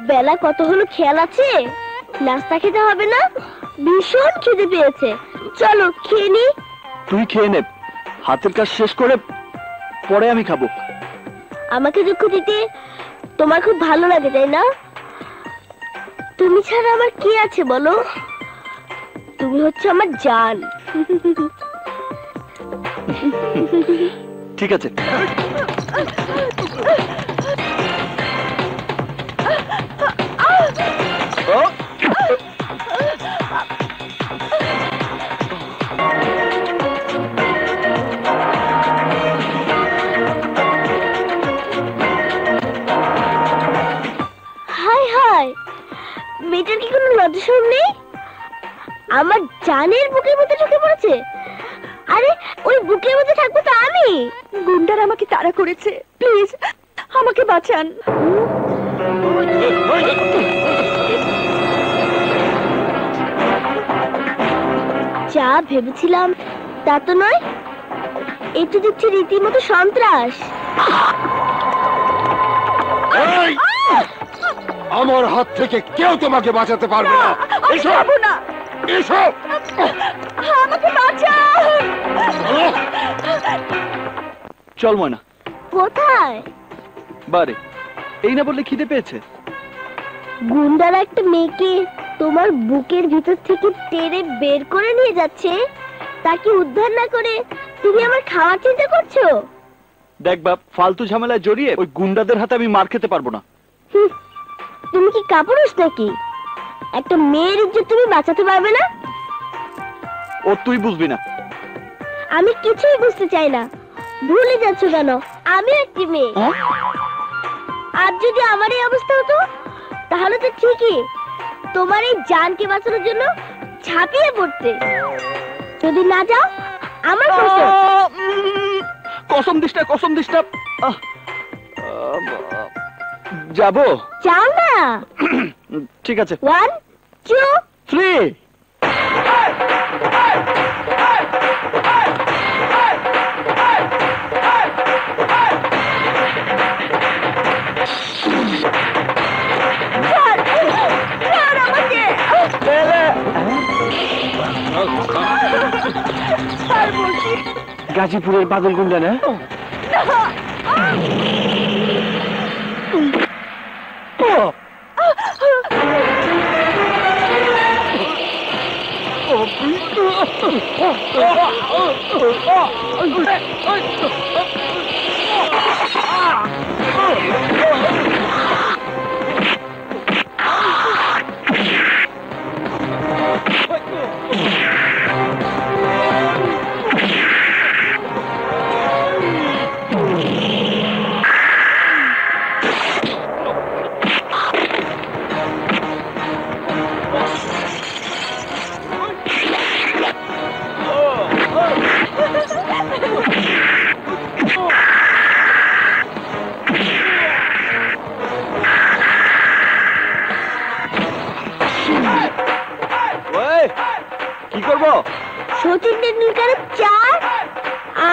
বেলা কত হলো খেয়াল আছে? নাস্তা খেতে হবে না? ভীষণ খিদে পেয়েছে, চলো খেয়ে নি। তুই খেয়ে নে, হাতের কাজ শেষ করে পরে আমি খাবো। আমাকে দুঃখ দিতে তোমার খুব ভালো লাগে তাই না? তুমি ছাড়া আমার কি আছে বলো? তুমি হচ্ছে আমার জান। ঠিক আছে। হাই হাই, মেয়েটার কি কোনো লজ্জা নেই? আমার জানের বুকের মধ্যে ঢুকে পড়েছে। আরে ওই বুকের মধ্যে থাকবো তো আমি? গুন্ডার আমাকে তাড়া করেছে, প্লিজ আমাকে বাঁচান। যা ভেবেছিলাম তা তো নয়, একটু দেখছি রীতিমতো সন্ত্রাস। আমার হাত থেকে কেউ তোমাকে বাঁচাতে পারবে না। যাবো না, এসো, আমাকে বাঁচান। চল ময়না। কোথায়? বারে, এই না বললে খিদে পেয়েছে। গুন্ডারা একটা মেয়েকে তোমার বুকের ভিতর থেকে টেনে বের করে নিয়ে যাচ্ছে, তাকে উদ্ধার না করে তুমি আমার খাওয়ার চিন্তা করছো? দেখ বাপ, ফালতু ঝামেলায় জড়িয়ে ওই গুন্ডাদের হাতে আমি মার খেতে পারবো না। তুমি কি কাপুরুষ নাকি? একটা মেয়ের ইজ্জত তুমি বাঁচাতে পারবে না? ও তুই বুঝবি না। আমি কিছুই বুঝতে চাই না। ভুলে যাচ্ছ কেন? আমি একটি মেয়ে। আর যদি আমার এই অবস্থা হতো তাহলে তো ঠিকই তোমার এই জানকে বাঁচানোর জন্য ঝাঁপিয়ে পড়তে। যদি না যাও আমার কসম দিস না, কসম দিস না। যাবো। যাও না। ঠিক আছে। 1 2 3। গাজীপুরের বাদল গুন্ডা না? কি করবো? সচিন টেন্ডুলকারের 4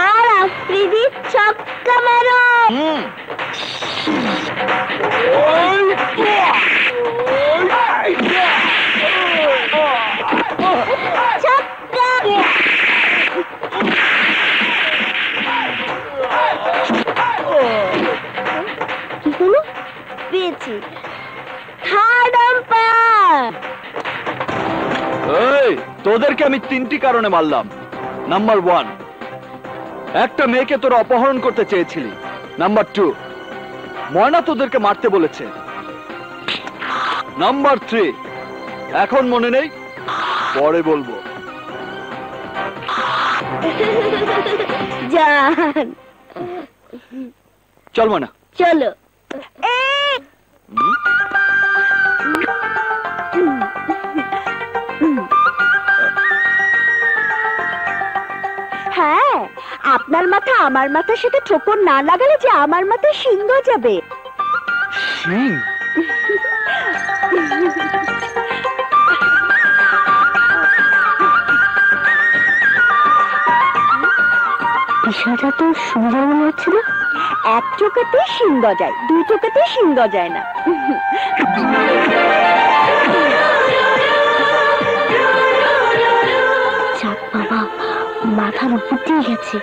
আর আফ্রিদি ছক্কা মারো। ছক্কা। কি হলো? পেয়েছি। Third umpire. এই, তোদেরকে আমি 3টি কারণে মারলাম। নাম্বার 1, একটা মেয়েকে তোরা অপহরণ করতে চেয়েছিলি। নাম্বার 2, ময়না তোদেরকে মারতে বলেছে। নাম্বার 3, এখন মনে নেই, পরে বলবো। জান, চল ময়না। চলো। হ্যাঁ, আপনার মাথা আমার মাথার সাথে ঠোকর না লাগালে যে আমার মাথায় শিং যাবে। শিং? বিষয়টা তো সুন্দর মনে হচ্ছে না? এক চোখেতে শিং গজায়, দুই চোখেতে শিং গজায় না। যাক বাবা, মাথার উপর দিয়ে গেছে।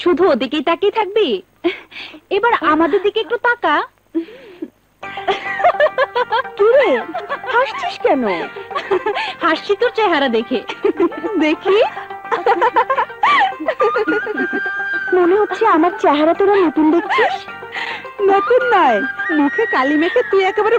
শুধু ওদিকেই তাকিয়ে থাকবি? এবার আমাদের দিকে একটু তাকা। কিরে হাসছিস কেন? হাসছি তোর চেহারা দেখে। দেখি, মনে হচ্ছে আমার চেহারা তোরা নতুন দেখছিস। নতুন নয়, মুখে কালি মেখে তুই একেবারে।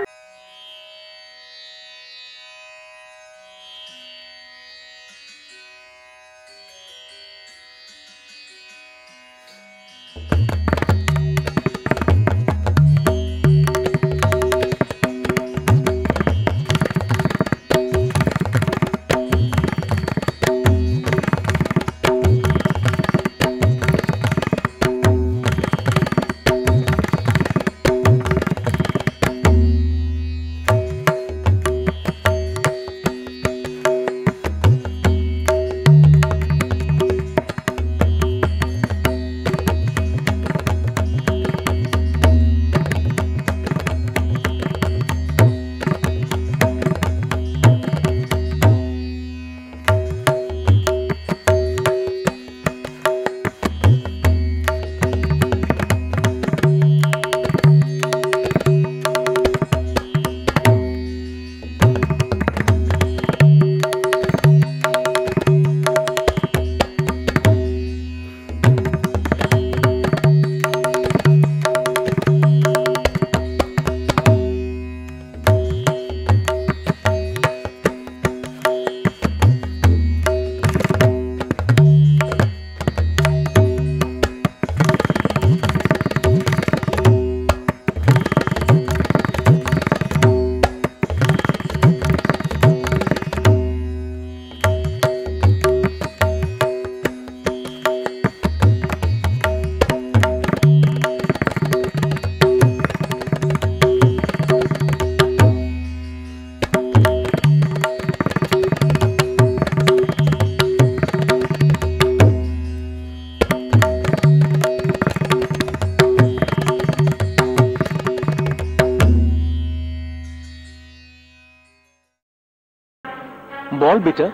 বল বেটা,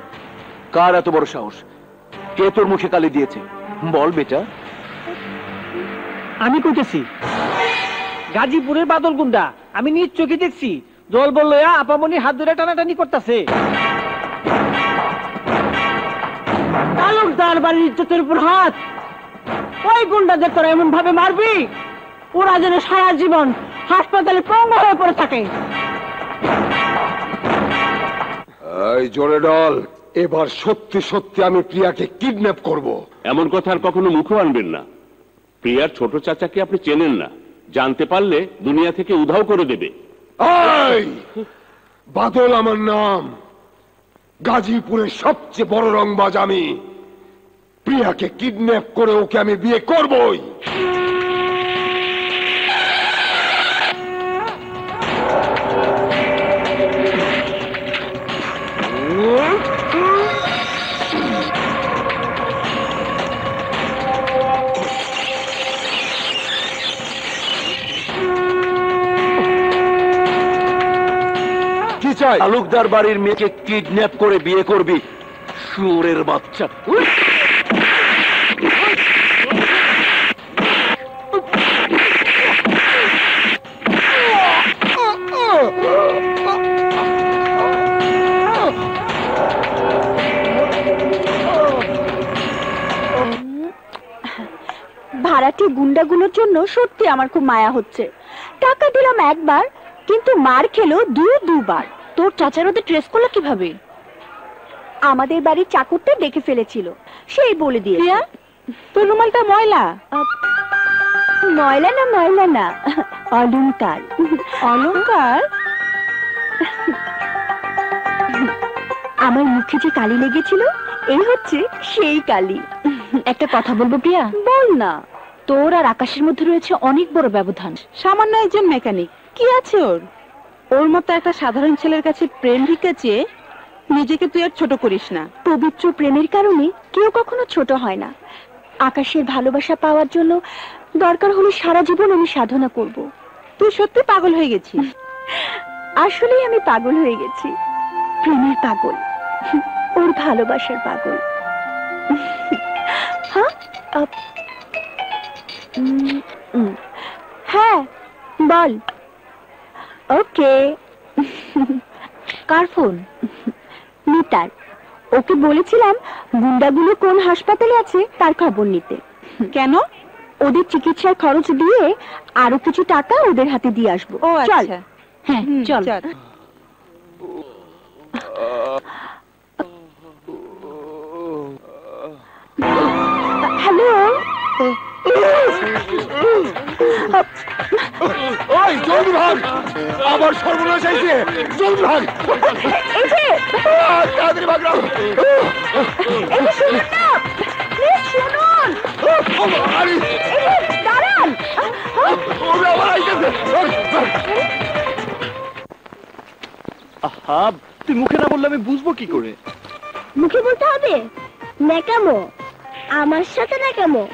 কার এত বড় সাহস? কে তোর মুখে কালি দিয়েছে? বল বেটা। আমি কইতেছি, গাজীপুরের বাদল গুন্ডা। আমি নিজ চোখে দেখছি, জল বললো আপামনি হাত ধরে টানাটানি করতেছে। তালুকদার বাড়ির ইজ্জতের উপর হাত। ওই গুন্ডাদের তোরা এমন ভাবে মারবি, ওরা যেন সারা জীবন হাসপাতালে পঙ্গু হয়ে পড়ে থাকে। এই জোরে ডল, এবার সত্যি সত্যি আমি প্রিয়াকে কিডন্যাপ করব। এমন কথা আর কখনো মুখও আনবেন না। প্রিয়ার ছোট চাচাকে আপনি চেনেন না, জানতে পারলে দুনিয়া থেকে উধাও করে দেবে। এই বাদল আমার নাম, গাজীপুরের সবচেয়ে বড় রংবাজ আমি। প্রিয়াকে কিডন্যাপ করে ওকে আমি বিয়ে করবই। কি চাই? তালুকদার বাড়ির মেয়েকে কিডন্যাপ করে বিয়ে করবি, শুয়োরের বাচ্চা। ভাড়াটে গুন্ডাগুলোর জন্য সত্যি আমার খুব মায়া হচ্ছে। টাকা দিলাম একবার, কিন্তু মার খেলো দুবার। তোর চাচার ওদের ট্রেস করলো কিভাবে? আমাদের বাড়ির চাকরটা দেখে ফেলেছিল, সেই বলে দিয়ে। তোর রুমালটা ময়লা। ময়লা না, ময়লা না, অলংকার। অলংকার? আমার মুখে যে কালি লেগেছিল, এই হচ্ছে সেই কালি। একটা কথা বলবো প্রিয়া? বল না। তোর আর আকাশের মধ্যে রয়েছে অনেক বড় ব্যবধান। সামান্য একজন মেকানিক, কি আছে ওর? ওর মতো একটা সাধারণ ছেলের কাছে প্রেম ভিক্ষা চেয়ে নিজেকে তুই আর ছোট করিস না। পবিত্র প্রেমের কারণে কেউ কখনো ছোট হয় না। আকাশের ভালোবাসা পাওয়ার জন্য দরকার হলে সারা জীবন আমি সাধনা করব। তুই সত্যি পাগল হয়ে গেছিস। আসলেই আমি পাগল হয়ে গেছি, প্রেমের পাগল, ওর ভালোবাসার পাগল। হ্যাঁ হ্যাঁ বল। ওকে। কার ফোন? মিতার। ওকে বলেছিলাম গুন্ডাগুলো কোন হাসপাতালে আছে তার খবর নিতে। কেন? ওদের চিকিৎসার খরচ দিয়ে আরো কিছু টাকা ওদের হাতে দিয়ে আসবো। ও চল। আচ্ছা, হ্যাঁ চল। হ্যালো। ওই জলদি ভাগ, আবার সর্বনাশ হয়েছে, জলদি ভাগ। এই যে তাড়াতাড়ি ভাগ না। এই যে শুনুন না, প্লিজ শুনুন। আরে এই যে দাঁড়ান। ওরা আবার আইতেছে। আহা, তুই মুখে না বললে আমি বুঝবো কি করে? মুখে বলতে হবে? ন্যাকামো, আমার সাথে ন্যাকামো?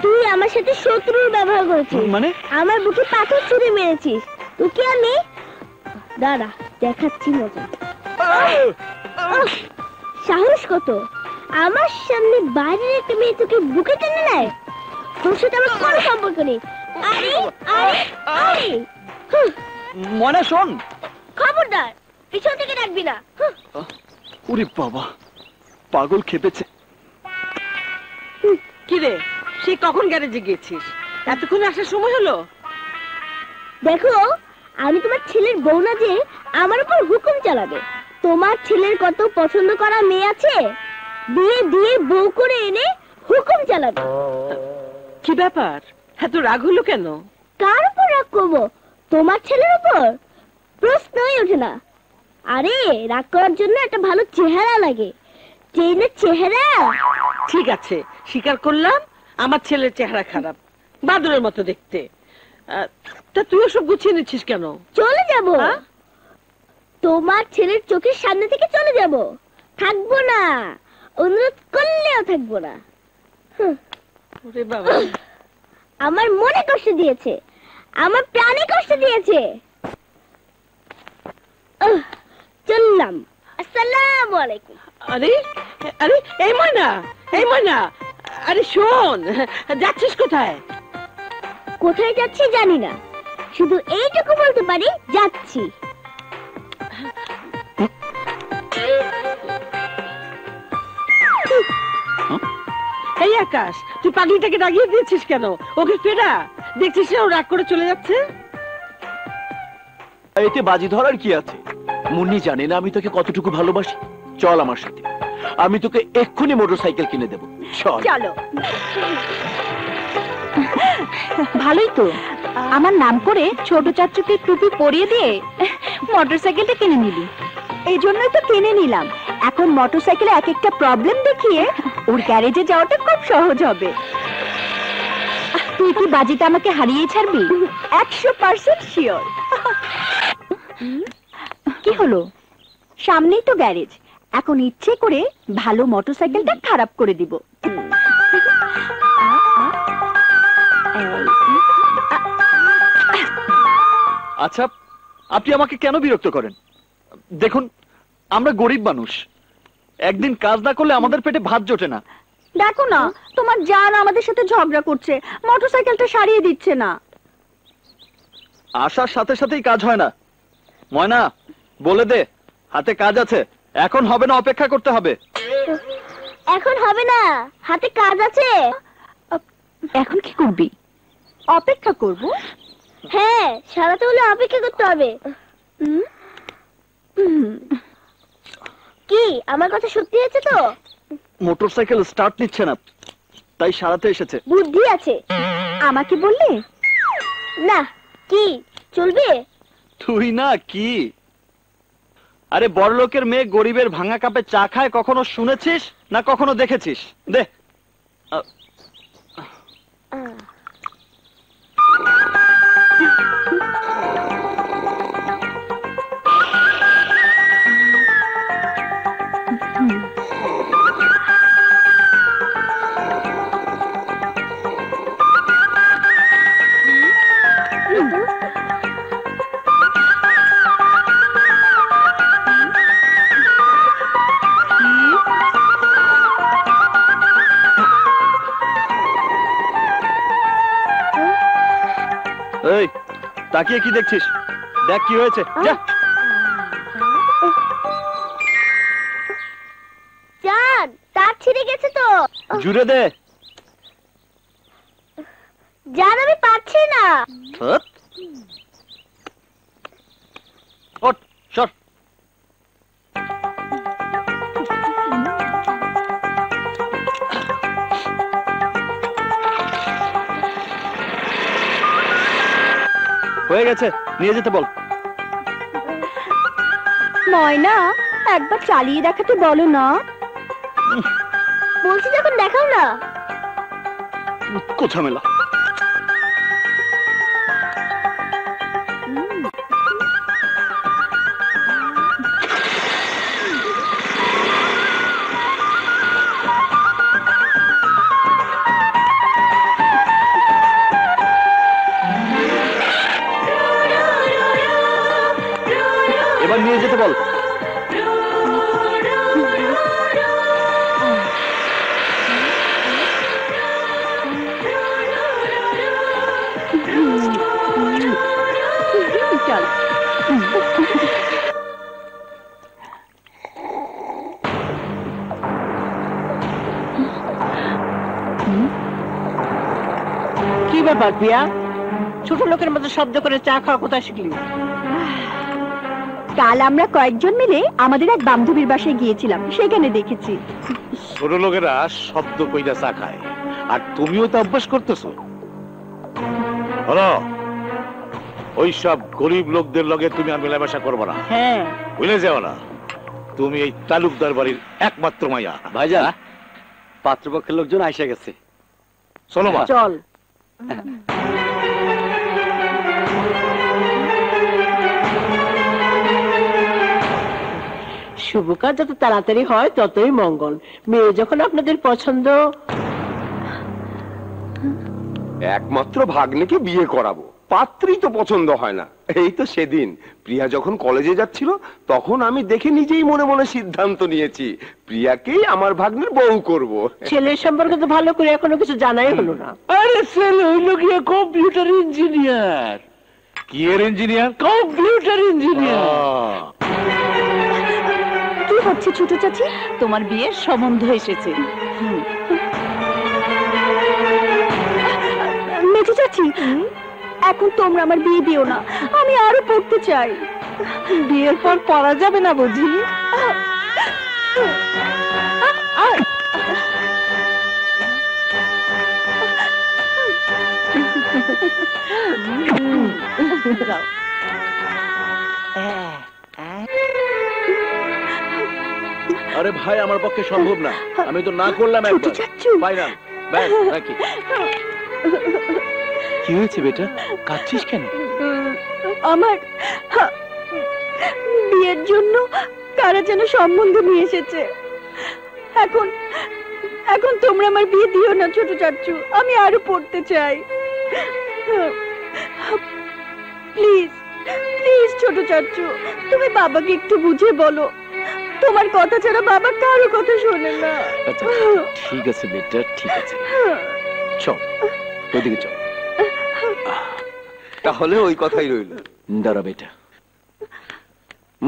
তুই আমার সাথে শত্রুর ব্যবহার করেছিস, মানে? আমার বুকে পাথর ছুঁড়ে মেরেছিস। তোকে আমি দাঁড়া দেখাচ্ছি মজা। সাহস কত! আমার সামনে বাইরের একটা মেয়ে তোকে বুকে টেনে নেয়। তোর সাথে আমার কোনো সম্পর্ক নেই। আরে আরে আরে ময়না শোন। খবরদার পিছন থেকে ডাকবি না। ওরে বাবা, পাগল খেপেছে। কি রে, সে কখন গ্যারেজে গেছিস? এতক্ষণ আসার সময় হলো? দেখো, আমি তোমার ছেলের বউ না যে আমার উপর হুকুম চালাবে। তোমার ছেলের কত পছন্দ করা মেয়ে আছে, বিয়ে দিয়ে বউ করে এনে হুকুম চালাবে। কি ব্যাপার, এত রাগ হলো কেন? কার উপর রাগ করবো? তোমার ছেলের উপর? প্রশ্নই ওঠে না। আরে রাগ করার জন্য একটা ভালো চেহারা লাগে, যেই না চেহারা। ঠিক আছে, স্বীকার করলাম আমার ছেলের চেহারা খারাপ, বাদরের মতো দেখতে। তা তুই ওসব গুছিয়ে নিচ্ছিস কেন? চলে যাব। হ্যাঁ? তোমার ছেলের চোখের সামনে থেকে চলে যাব, থাকবো না। অনুরোধ করলেও থাকবো না। ওরে বাবা, আমার মনে কষ্ট দিয়েছে, আমার প্রাণে কষ্ট দিয়েছে। চললাম। আসসালামু আলাইকুম। আরে আরে এই ময়না, এই ময়না, আরে শোন, যাচ্ছিস কোথায়? কোথায় যাচ্ছি জানি না, শুধু এইটুকু বলতে পারি যাচ্ছি। এই আকাশ, তুই পাগলিটাকে রাগিয়ে দিয়েছিস কেন? ওকে ফেরা, দেখছিস না ও রাগ করে চলে যাচ্ছে। এতে বাজি ধরার কি আছে? মুন্নি জানে না আমি তোকে কতটুকু ভালোবাসি। চল আমার সাথে, আমি তোকে এক্ষুনি মোটরসাইকেল কিনে দেবো। চল। চলো। ভালোই তো, আমার নাম করে ছোট চাচুকে টুপি পরিয়ে দিয়ে মোটরসাইকেলটা কিনে নিলি। এই জন্যই তো কিনে নিলাম। এখন মোটরসাইকেলে এক একটা প্রবলেম দেখিয়ে ওর গ্যারেজে যাওয়াটা খুব সহজ হবে। তুই কি বাজিতে আমাকে হারিয়ে ছাড়বি? 100% শিওর। কি হলো? সামনেই তো গ্যারেজ, এখন ইচ্ছে করে ভালো মোটরসাইকেলটা খারাপ করে দিব। আচ্ছা, আপনি আমাকে কেন বিরক্ত করেন? দেখুন, আমরা গরিব মানুষ, একদিন কাজ না করলে আমাদের পেটে ভাত জোটে না। দেখো না, তোমার জান আমাদের সাথে ঝগড়া করছে, মোটরসাইকেলটা সারিয়ে দিচ্ছে না। আসার সাথে সাথেই কাজ হয় না। ময়না, বলে দে হাতে কাজ আছে, এখন হবে না, অপেক্ষা করতে হবে। এখন হবে না, হাতে কাজ আছে। এখন কি করবি? অপেক্ষা করব। হ্যাঁ, সারাতে হলে অপেক্ষা করতে হবে। কি আমার কথা সত্যি হয়েছে তো? মোটরসাইকেল স্টার্ট নিচ্ছে না, তাই সারাতে এসেছে। বুদ্ধি আছে। আমাকে বললে না, কি চলবে? তুই না কি? আরে বড়লোকের মেয়ে গরিবের ভাঙা কাপে চা খায় কখনো শুনেছিস না কখনো দেখেছিস? দে। তাকিয়ে কি দেখছিস? দেখ কি হয়েছে, যা। জান, তার ছিঁড়ে গেছে তো। জুড়ে দে। জান, আমি পারছি না। হট, ওঠ, সর। হয়ে গেছে, নিয়ে যেতে বল। ময়না, একবার চালিয়ে দেখাতে বলো না। বলছি যখন দেখাও না। কোথা মেলা। এবার নিয়ে যেতে বল। চল। কি ব্যাপার প্রিয়া, ছোট লোকের মতো শব্দ করে চা খাওয়া কোথায় শিখলি? কাল আমরা কয়েকজন মিলে আমাদের এক বান্ধবীর বাসায় গিয়েছিলাম, সেখানে দেখেছি। ছোট লোকেরা শব্দ কইরা চা খায়, আর তুমিও তো অভ্যাস করতেছো। হলো, ওই সব গরিব লোকদের লগে তুমি আর মেলামেশা করবো না, হ্যাঁ, ভুলে যাও না তুমি এই তালুকদার বাড়ির একমাত্র মাইয়া। ভাইজান, পাত্রপক্ষের লোকজন আইসা গেছে। চলো মা। চল। শুভ কাজ যত তাড়াতাড়ি হয় ততই মঙ্গল। মেয়ে যখন আপনাদের পছন্দ। একমাত্র ভাগ্নেকে বিয়ে করাবো, পাত্রী তো পছন্দ হয় না। এই তো সেদিন প্রিয়া যখন কলেজে যাচ্ছিল, তখন আমি দেখে নিজেই মনে মনে সিদ্ধান্ত নিয়েছি প্রিয়াকেই আমার ভাগ্নের বউ করব। ছেলের সম্পর্কে তো ভালো করে এখনো কিছু জানাই হলো না। আরে ছেলে হইল গিয়ে কম্পিউটার ইঞ্জিনিয়ার। কি এর ইঞ্জিনিয়ার? Computer engineer. কি হচ্ছে ছোট চাচি? তোমার বিয়ের সম্বন্ধ এসেছে। মেজো চাচি, এখন তোমরা আমার বিয়ে দিও না, আমি আরো পড়তে চাই। বিয়ের পর পড়া যাবে না বুঝি? আরে ভাই, আমার পক্ষে সম্ভব না, আমি তো না করলাম একবার। ফাইনাল, ব্যাস, রাখি। কি হয়েছে বেটা, কাঁদছিস কেন? আমার বিয়ের জন্য কারা যেন সম্বন্ধ নিয়ে এসেছে। এখন এখন তোমরা আমার বিয়ে দিও না ছোট চাচু, আমি আরো পড়তে চাই। প্লিজ প্লিজ ছোট চাচু, তুমি বাবাকে একটু বুঝে বলো। তোমার কথা ছাড়া বাবা কারো কথা শোনে না। আচ্ছা, ঠিক আছে বেটা, ঠিক আছে, চল ওইদিকে চল। তাহলে ওই কথাই রইল। দাঁড়া বেটা।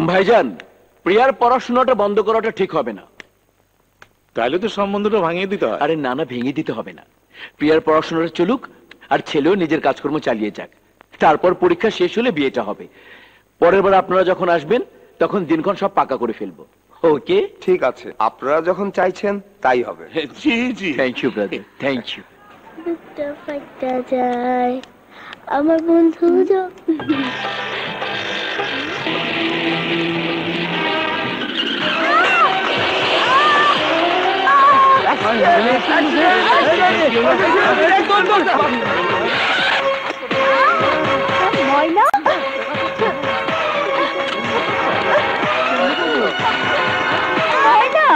ভাইজান, প্রিয়ার পড়াশোনাটা বন্ধ করাটা ঠিক হবে না। তাইলে তো সম্বন্ধটা ভাঙিয়ে দিতে হয়। আরে না না, ভেঙে দিতে হবে না। প্রিয়ার পড়াশোনাটা চলুক, আর ছেলেও নিজের কাজকর্ম চালিয়ে যাক। তারপর পরীক্ষা শেষ হলে বিয়েটা হবে। পরের বার আপনারা যখন আসবেন, তখন দিনক্ষণ সব পাকা করে ফেলবো। ওকে? ঠিক আছে, আপনারা যখন চাইছেন তাই হবে। জি জি। Thank you brother, thank you. দুধটা ফাটা যায় আমার বন্ধু ময়না, ময়না,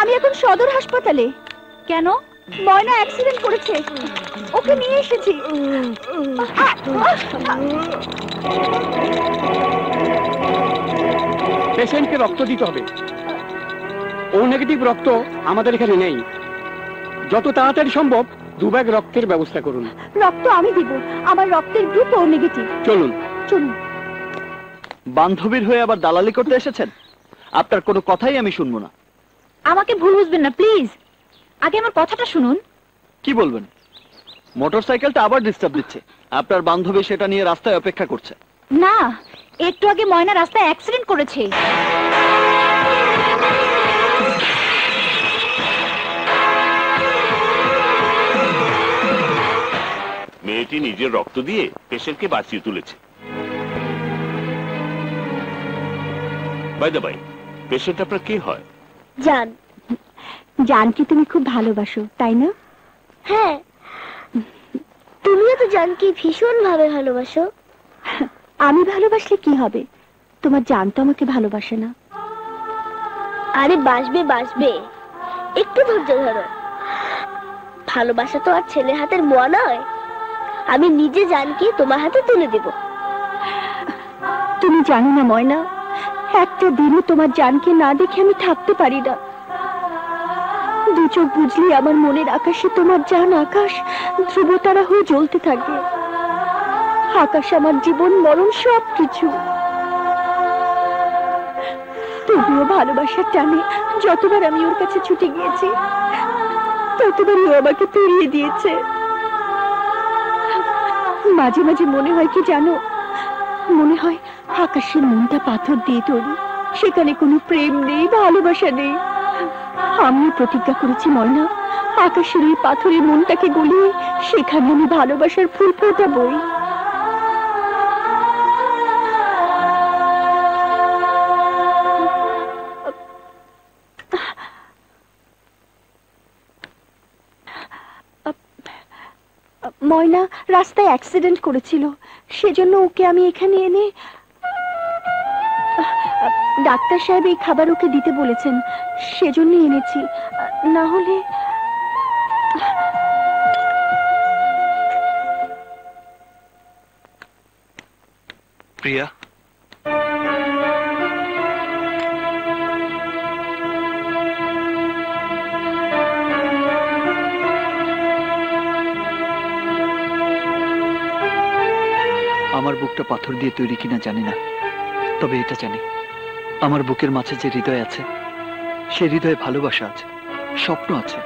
আমি এখন সদর হাসপাতালে। কেন? ময়না অ্যাক্সিডেন্ট করেছে, ওকে নিয়ে এসেছি। পেশেন্টকে রক্ত দিতে হবে। ও নেগেটিভ রক্ত আমাদের এখানে নেই। যত তাড়াতাড়ি সম্ভব 2 ব্যাগ রক্তের ব্যবস্থা করুন। রক্ত আমি দিব, আমার রক্তের গ্রুপ ও নেগেটিভ। চলুন চলুন। বান্ধবীর হয়ে আবার দালালি করতে এসেছেন? আপনার কোনো কথাই আমি শুনবো না। আমাকে ভুল বুঝবেন না প্লিজ, আগে আমার কথাটা শুনুন। কি বলবেন? মোটরসাইকেলটা আবার ডিস্টার্ব দিচ্ছে। আপনার বান্ধবী সেটা নিয়ে রাস্তায় অপেক্ষা করছে। না, একটু আগে ময়না রাস্তায় অ্যাক্সিডেন্ট করেছে। মেয়েটি নিজের রক্ত দিয়ে পেশেন্টকে বাঁচিয়ে তুলেছে। বাই দ্য বাই, পেশেন্ট আপনার কে হয়? জান। জানকি তুমি খুব ভালোবাসো, তাই না? হ্যাঁ, তুমিও তো জানকি ভীষণ ভাবে ভালোবাসো। আমি ভালোবাসলে কি হবে? তোমার জান তো আমাকে ভালোবাসে না। আরে বাসবে বাসবে, একটু ধৈর্য ধরো। ভালোবাসা তো আর ছেলে হাতের মোয়া নয়। আমি নিজে জানকি তোমার হাতে তুলে দেব। তুমি জানো না ময়না, একটা দিনও তোমার জানকে না দেখে আমি থাকতে পারি না। দু চোখ বুঝলি আমার মনের আকাশে তোমার জান আকাশ ধ্রুবতারা হয়ে জ্বলতে থাকে। আকাশ আমার জীবন মরণ সব কিছু। তবুও ভালোবাসার টানে যতবার আমি ওর কাছে ছুটে গিয়েছি, ততবারই ও আমাকে ফিরিয়ে দিয়েছে। মাঝে মাঝে মনে হয় কি জানো, মনে হয় আকাশের মনটা পাথর দিয়ে তৈরি, সেখানে কোনো প্রেম নেই, ভালোবাসা নেই। আমিও প্রতিজ্ঞা করেছি ময়না, আকাশের ওই পাথরের মনটাকে গলিয়ে সেখানে আমি ভালোবাসার ফুল ফোটাবই। ময়না রাস্তায় অ্যাক্সিডেন্ট করেছিল, সেজন্য ওকে আমি এখানে এনে, ডাক্তার সাহেব এই খাবার ওকে দিতে বলেছেন, সেজন্য এনেছি। না হলে প্রিয়া, আমার বুকটা পাথর দিয়ে তৈরি কিনা জানি না, তবে এটা জানি আমার বুকের মাঝে যে হৃদয় আছে, সে হৃদয়ে ভালোবাসা আছে, স্বপ্ন আছে।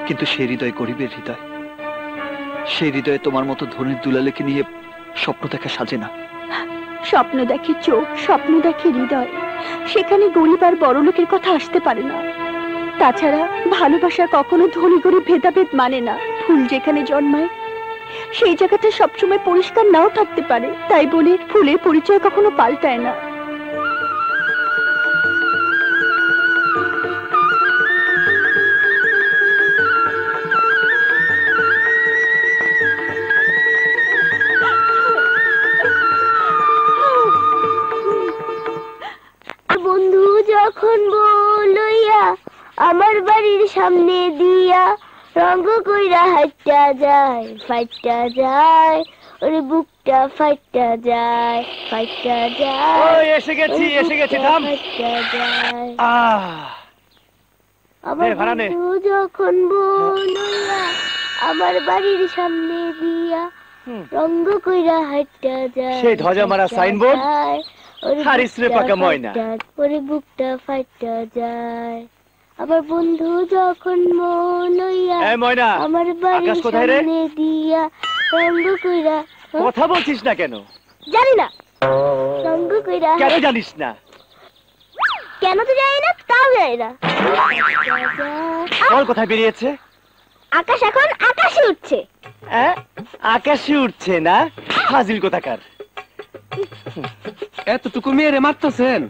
কিন্তু সেই হৃদয় গরিবের হৃদয়। সেই হৃদয়ে তোমার মতো ধনের দুলালেকে নিয়ে স্বপ্ন দেখা সাজে না। স্বপ্ন দেখে চোখ, স্বপ্ন দেখে হৃদয়, সেখানে গরিব আর বড় লোকের কথা আসতে পারে না। তাছাড়া ভালোবাসা কখনো ধনী গরিব ভেদাভেদ মানে না। ফুল যেখানে জন্মায় সেই জায়গাটা সবসময় পরিষ্কার নাও থাকতে পারে, তাই বলে ফুলের পরিচয় কখনো পাল্টায় না। বন্ধু যখন বলইয়া আমার বাড়ির সামনে দিয়া রঙ কইরা হাইটা যায়, ফাইটা যায়, ওরে বুকটা ফাইটা যায়, ফাইটা যায়। ওই এসে গেছি, এসে গেছি, থাম। ফাইটা যায়। নে, ভাড়া নে। আমার বন্ধু যখন বলইয়া আমার বাড়ির সামনে দিয়া রঙ কইরা হাইটা যায়, সেই ধ্বজা মারা সাইনবোর্ড ওরে হারিসরে পাকা ময়না। ওরে বুকটা ফাইটা যায়। আমার বন্ধু যখন মনইয়া এই ময়না, আমার বাড়ির আকাশ কোথায় রে? সামনে দিয়া রঙ্গ কইরা, কথা বলছিস না কেন? জানি না রঙ্গ কইরা, কেন জানিস না? কেন তো জানি না, তাও জানি না। বল কোথায় বেরিয়েছে? আকাশ এখন আকাশে উঠছে। আকাশে উঠছে না? হাজির কোথাকার? এতটুকু মেয়েরে মারতেছেন?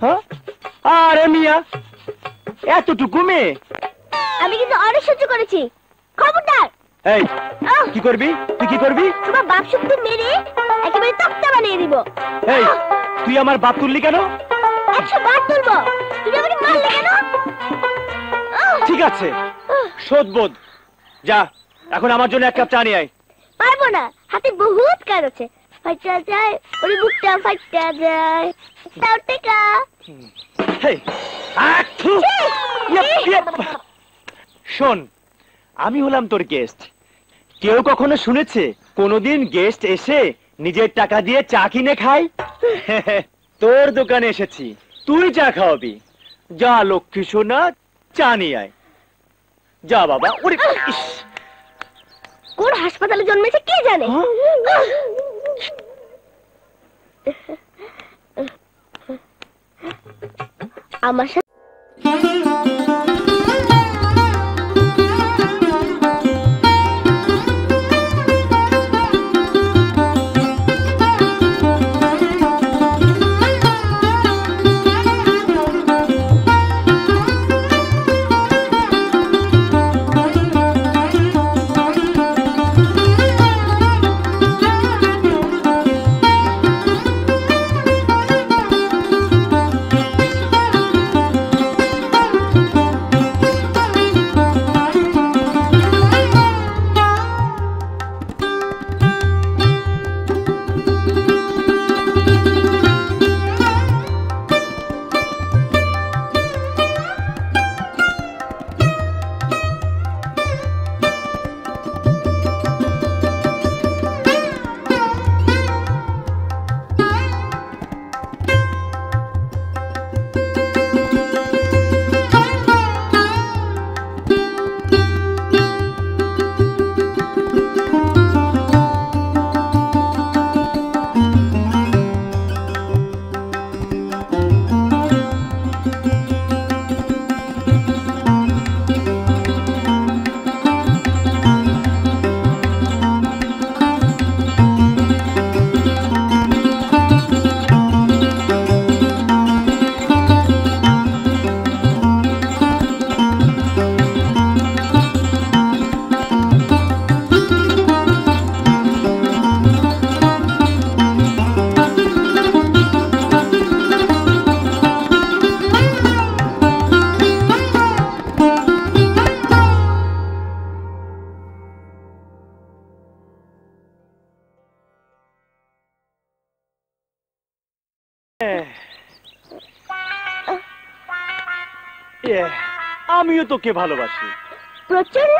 আরে মিয়া, এতটুকু মেয়ে? আমি কিন্তু অনেক সহ্য করেছি, খবরদার। এই কি করবি? তুই কি করবি? তোমার বাপ শক্তি মেরে একেবারে তক্তা বানিয়ে দিব। এই তুই আমার বাপ তুললি কেন? 100 বার তুলবো। তুমি আমাকে মারলে কেন? আছে, শোধবোধ। যা, এখন আমার জন্য এক কাপ চা নিয়ে আয়। পারবো না, হাতে বহুত কাজ আছে। ফাইটা যায়, ওরে বুকটা ফাইটা যায়। তাও টেকা। হেই, আঠু! শোন, আমি হলাম তোর গেস্ট। কেউ কখনো শুনেছে কোনোদিন গেস্ট এসে নিজের টাকা দিয়ে চা কিনে খায়? তোর দোকানে এসেছি, তুই চা খাওয়াবি। যা লক্ষ্মী সোনা, চা নিয়ে আয়। যা বাবা। ওরে ইস! কোন হাসপাতালে জন্মেছে কে জানে। আমার সাথে আমিও তোকে ভালোবাসি প্রচন্ড।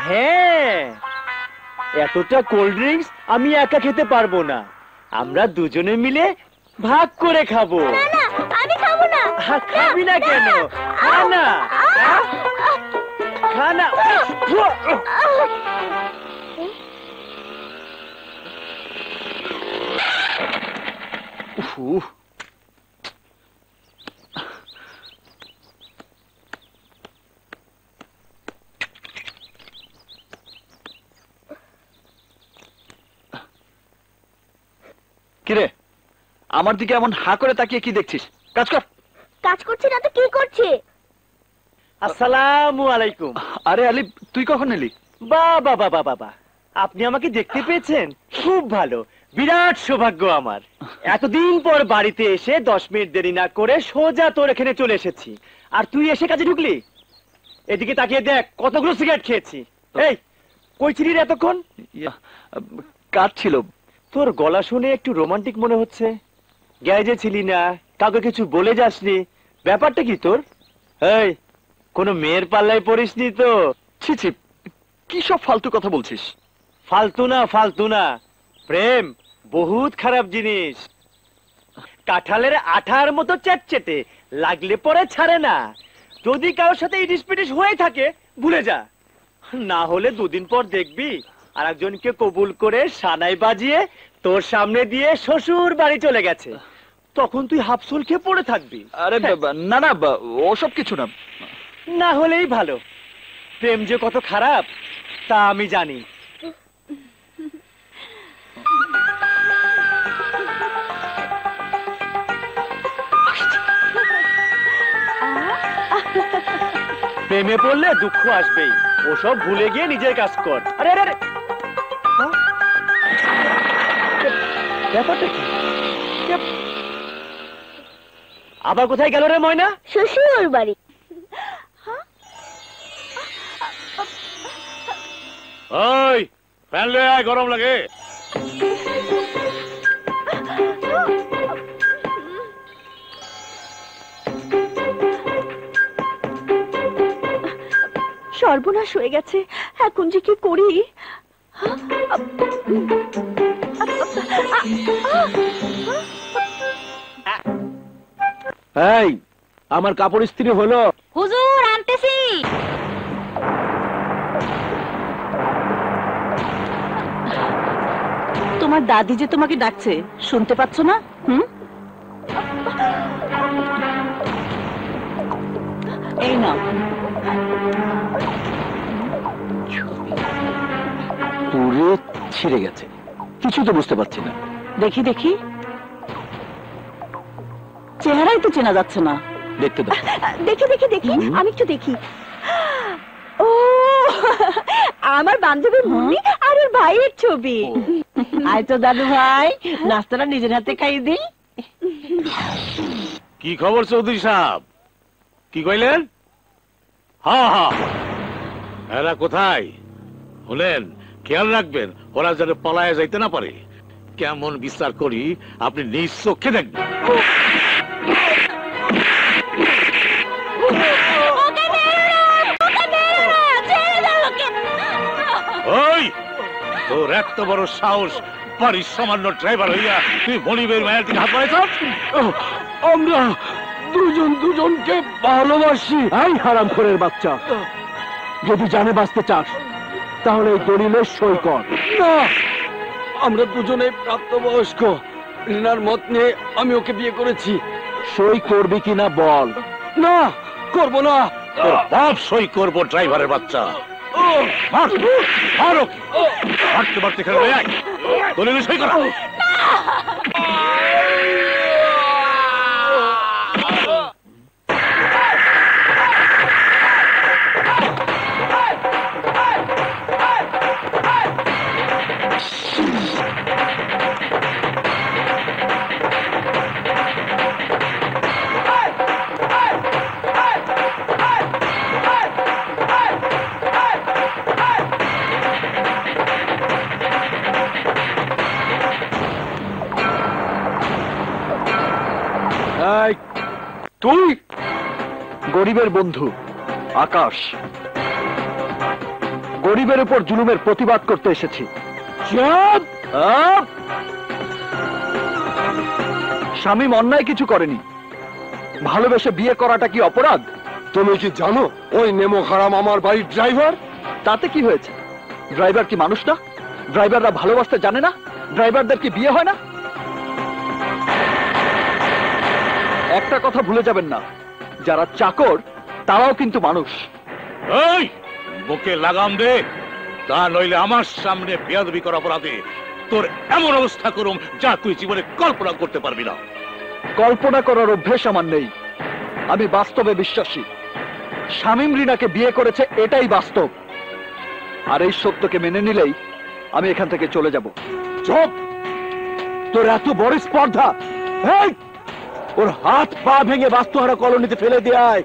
হ্যাঁ, এতটা কোল্ড ড্রিঙ্কস আমি একা খেতে পারবো না, আমরা দুজনে মিলে ভাগ করে খাবো। না না, আমি খাবো না। খাবি না কেন? খা না, খা না। উফ, কিরে, আমার দিকে এমন হা করে তাকিয়ে কি দেখছিস? কাজ কর। কাজ করছি না তো কি করছি? আসসালামু আলাইকুম। আরে আলী, তুই কখন এলি? বাবা বাবা বাবা, আপনি আমাকে দেখতে পেয়েছেন? খুব ভালো, বিরাট সৌভাগ্য আমার। এতদিন পর বাড়িতে এসে 10 মিনিট দেরি না করে সোজা তোর এখানে চলে এসেছি, আর তুই এসে কাজে ঢুকলি। এদিকে তাকিয়ে দেখ, কতগুলো সিগারেট খেয়েছি। এই, কই ছিলি রে এতক্ষণ? কাজ ছিল। তোর গলা শুনে একটু রোমান্টিক মনে হচ্ছে। গ্যারেজে ছিলি না, কাউকে কিছু বলে যাসনি, ব্যাপারটা কি তোর? এই, কোনো মেয়ের পাল্লায় পড়িসনি তো? ছি ছি, কি সব ফালতু কথা বলছিস? ফালতু না, ফালতু না। প্রেম বহুত খারাপ জিনিস, কাঁঠালের আঠার মতো চ্যাটচেটে, লাগলে পরে ছাড়ে না। যদি কারোর সাথে ইটিস পিটিস হয়ে থাকে ভুলে যা, না হলে 2 দিন পর দেখবি আর একজনকে কবুল করে সানাই বাজিয়ে তোর সামনে দিয়ে শ্বশুর বাড়ি চলে গেছে। তখন তুই হাফসুল খেয়ে পড়ে থাকবি। আরে না না, ওসব কিছু না। না হলেই ভালো। প্রেম যে কত খারাপ তা আমি জানি। প্রেমে পড়লে দুঃখ আসবেই, ওসব ভুলে গিয়ে নিজের কাজ কর। আরে আরে আরে, ব্যাপারটা কি? আবার কোথায় গেল রে ময়না? শ্বশুর বাড়ি। ফ্যান লয়ে আয়, গরম লাগে। সর্বনাশ হয়ে গেছে, এখন যে কি করি? এই, আমার কাপড় ইস্ত্রি হলো? হুজুর আনতেছি। তোমার দাদি যে তোমাকে ডাকছে, শুনতে পাচ্ছ না? এই নাও। পুরো ছিঁড়ে গেছে, কিছু তো বুঝতে পারছি না। দেখি দেখি, চেহারাই তো চেনা যাচ্ছে না। দেখতে দাও। দেখি দেখি দেখি, আমি একটু দেখি। ও, আমার বান্ধবী মুন্নি আর ওর ভাইয়ের ছবি। আয় তো দাদু ভাই, নাস্তাটা নিজের হাতে খাইয়ে দিই। কি খবর চৌধুরী সাহেব? কি কইলেন? হ্যাঁ হ্যাঁ, এরা কোথায়? শুনেন, খেয়াল রাখবেন ওরা যেন পলায় যাইতে না পারে। কেমন বিচার করি আপনি নিজ চোখে দেখবেন। ওই, তোর এত বড় সাহস, বাড়ির সামান্য ড্রাইভার হইয়া তুই মনিবের মায়ের দিকে হাত বাড়াইছ? আমরা দুজন দুজনকে ভালোবাসি। এই হারামখোরের বাচ্চা, যদি জানে বাঁচতে চাস তাহলে এই দলিলে সই কর। না, আমরা দুজনে প্রাপ্তবয়স্ক। রিনার মত নিয়ে আমি ওকে বিয়ে করেছি। সই করবি কিনা বল। না, করবো না। তোর বাপ সই করবো, ড্রাইভারের বাচ্চা। মার, মার ওকে। মারতে মারতে খেলে এক দলিলে সই করা। এই, তুই গরিবের বন্ধু আকাশ, গরিবের উপর জুলুমের প্রতিবাদ করতে এসেছি। শামীম অন্যায় কিছু করেনি, ভালোবেসে বিয়ে করাটা কি অপরাধ? তুমি কি জানো ওই নেমো খারাম আমার বাড়ির ড্রাইভার? তাতে কি হয়েছে? ড্রাইভার কি মানুষ না? ড্রাইভাররা ভালোবাসতে জানে না? ড্রাইভারদের কি বিয়ে হয় না? একটা কথা ভুলে যাবেন না, যারা চাকর তারাও কিন্তু মানুষ। এই, বুকে লাগাম দে, তা নইলে আমার সামনে বেয়াদবি করা অপরাধে তোর এমন অবস্থা করুম যা তুই জীবনে কল্পনা করতে পারবি না। কল্পনা করার অভ্যেস আমার নেই, আমি বাস্তবে বিশ্বাসী। শামীম রিনাকে বিয়ে করেছে, এটাই বাস্তব। আর এই সত্যকে মেনে নিলেই আমি এখান থেকে চলে যাব। চুপ! তোর এত বড় স্পর্ধা! এই, ওর হাত পা ভেঙে বাস্তুহারা কলোনিতে ফেলে দেয়।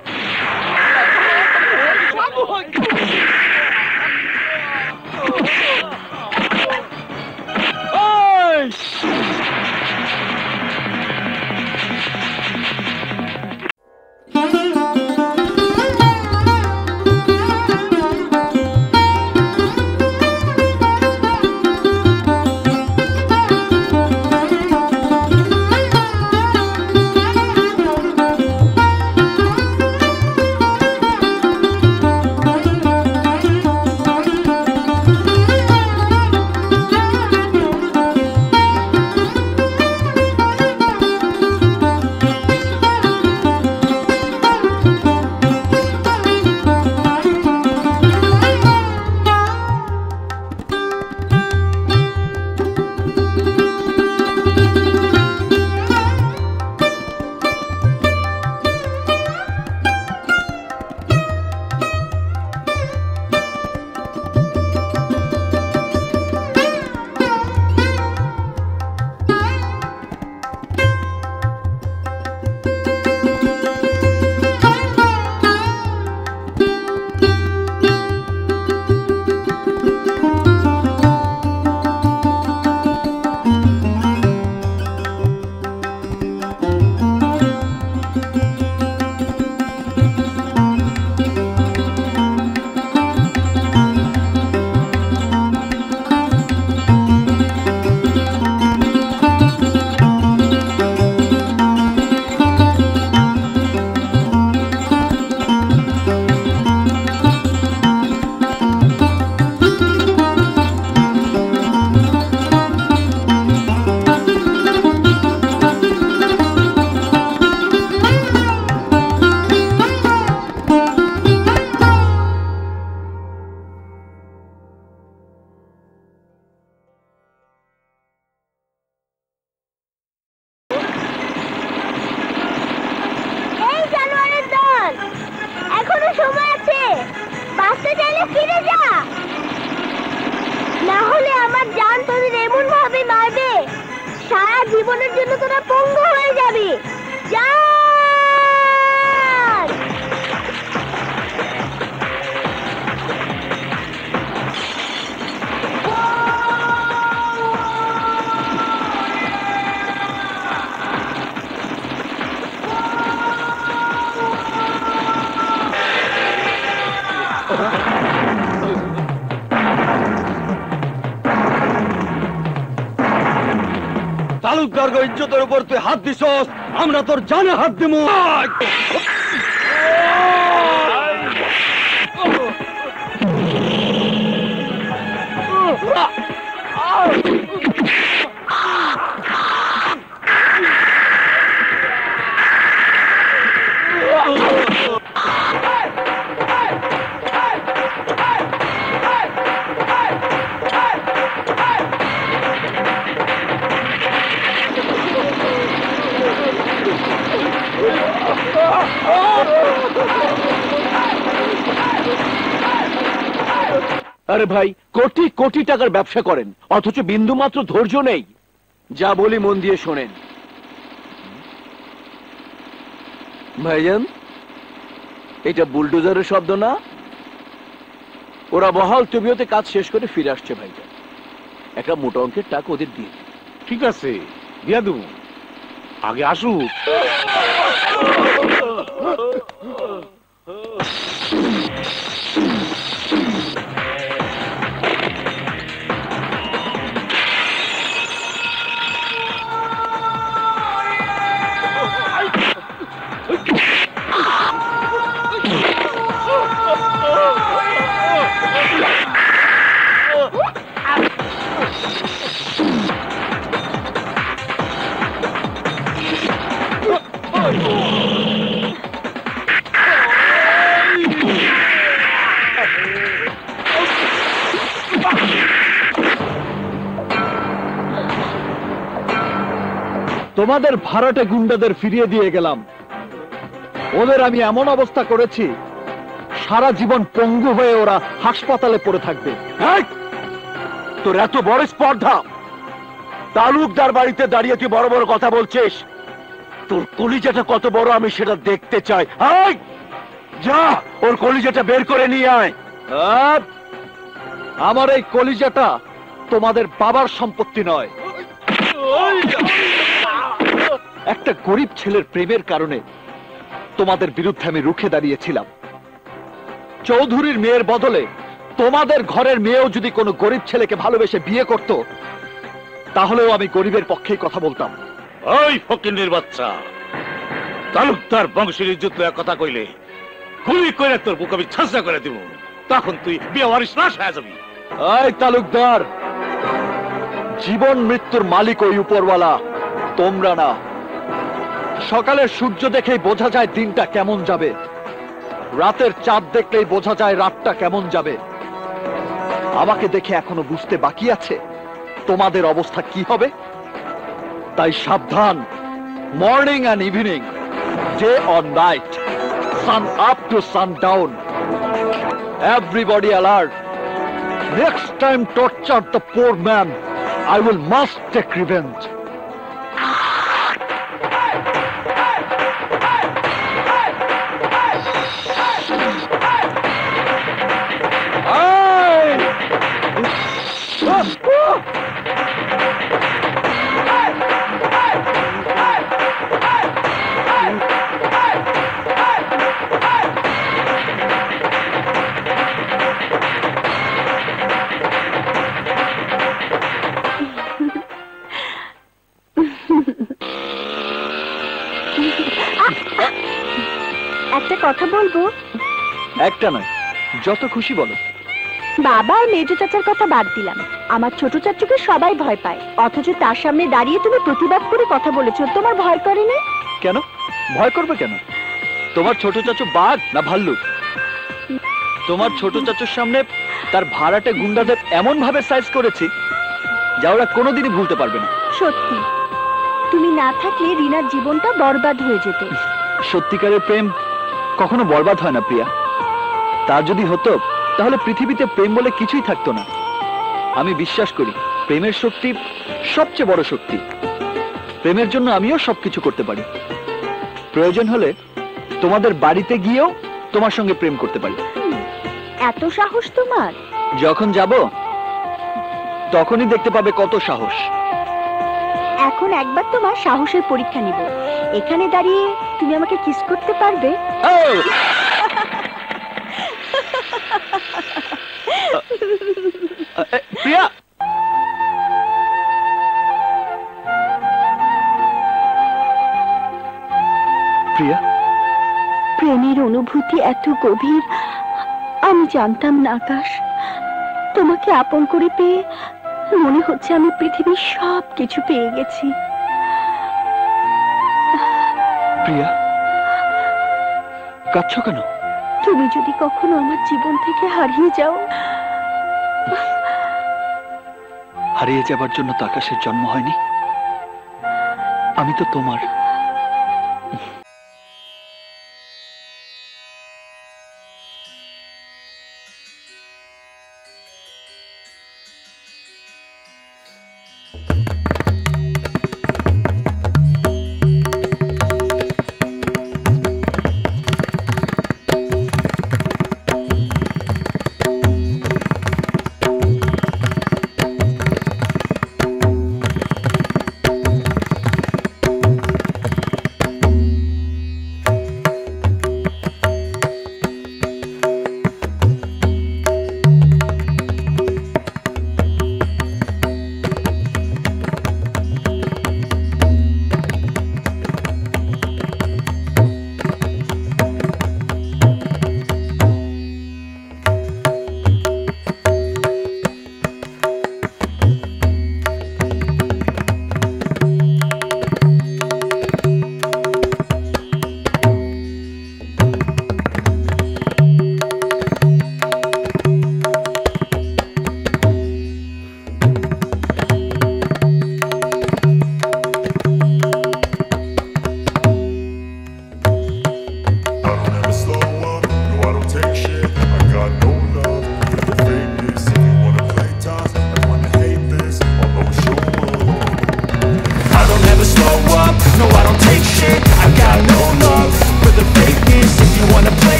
আমার জান তোদের এমন ভাবে মারবে সারা জীবনের জন্য তোরা পঙ্গু হয়ে যাবি। জান! তালুকদার ইজ্জতের উপর তুই হাত দিছস, আমরা তোর জানে হাত দিমু। আরে ভাই, কোটি কোটি টাকার ব্যবসা করেন, অথচ বিন্দু মাত্র ধৈর্য নেই। যা বলি মন দিয়ে শোনেন। ভাইজান, এটা বুলডোজারের শব্দ না? ওরা বহাল তবিয়তে কাজ শেষ করে ফিরে আসছে ভাইজান। একটা মোটা অঙ্কের টাকা ওদের দিয়ে দিন। ঠিক আছে, দিয়া দেবো, আগে আসুক। তোমাদের ভাড়াটে গুন্ডাদের ফিরিয়ে দিয়ে গেলাম। ওদের আমি এমন অবস্থা করেছি, সারা জীবন পঙ্গু হয়ে ওরা হাসপাতালে পড়ে থাকবে। তোর এত বড় স্পর্ধা, তালুকদার বাড়িতে দাঁড়িয়ে তুই বড় বড় কথা বলছিস? তোর কলিজাটা কত বড় আমি সেটা দেখতে চাই। যা, ওর কলিজাটা বের করে নিয়ে আয়। আমার এই কলিজাটা তোমাদের বাবার সম্পত্তি নয়। একটা গরিব ছেলের প্রেমের কারণে তোমাদের বিরুদ্ধে আমি রুখে দাঁড়িয়েছিলাম। চৌধুরীর মেয়ের বদলে তোমাদের ঘরের মেয়েও যদি কোনো গরিব ছেলেকে ভালোবেসে বিয়ে করত, তাহলেও আমি গরিবের পক্ষেই কথা বলতাম। ওই ফকিন্নির বাচ্চা, তালুকদার বংশের ইজ্জত লইয়া কথা কইলে গুলি করে তোর বুক আমি ছাঁচা করে দিব, তখন তুই বিয়ে ওয়ারিশ নাশ হয়ে যাবি। এই তালুকদার, জীবন মৃত্যুর মালিক ওই উপরওয়ালা, তোমরা না। সকালের সূর্য দেখেই বোঝা যায় দিনটা কেমন যাবে, রাতের চাঁদ দেখলেই বোঝা যায় রাতটা কেমন যাবে। আমাকে দেখে এখনো বুঝতে বাকি আছে তোমাদের অবস্থা কি হবে। তাই সাবধান, morning and evening, day or night, sun up to sundown, everybody alert. Next time torture the poor man, I will must take revenge. একটা কথা বলবো? একটা নয়, যত খুশি বলো। বাবা আর মেজো চাচার কথা বাদ দিলাম, আমার ছোট চাচুকে সবাই ভয় পায়, অথচ তার সামনে দাঁড়িয়ে তুমি প্রতিবাদ করে কথা বলেছো। তোমার ভয় করে না? কেন ভয় করবে কেন? তোমার ছোট চাচু বাঘ না ভাল্লুক? তোমার ছোট চাচুর সামনে তার ভাড়াটে গুন্ডাদের এমন ভাবে সাইজ করেছি যা ওরা কোনোদিনই ভুলতে পারবে না। সত্যি, তুমি না থাকলে রিনার জীবনটা বরবাদ হয়ে যেত। সত্যিকারের প্রেম কখনো বরবাদ হয় না প্রিয়া। তা যদি হতো তাহলে পৃথিবীতে প্রেম বলে কিছুই থাকতো না। আমি বিশ্বাস করি প্রেমের শক্তি সবচেয়ে বড় শক্তি। প্রেমের জন্য আমিও সবকিছু করতে পারি। প্রয়োজন হলে তোমাদের বাড়িতে গিয়েও তোমার সঙ্গে প্রেম করতে পারি। এত সাহস তোমার? যখন যাব তখনই দেখতে পাবে কত সাহস। এখন একবার তোমার সাহসের পরীক্ষা নিব। এখানে দাঁড়িয়ে তুমি আমাকে কিস করতে পারবে? প্রিয়া, প্রিয়া, প্রেমের অনুভূতি এত গভীর আমি জানতাম না আকাশ। তোমাকে আপন করে পেয়ে মনে হচ্ছে আমি পৃথিবীর সব কিছু পেয়ে গেছি। প্রিয়া, কাঁদছো কেন? তুমি যদি কখনো আমার জীবন থেকে হারিয়ে যাও। হারিয়ে যাবার জন্য তো আকাশের জন্ম হয়নি। আমি তো তোমার।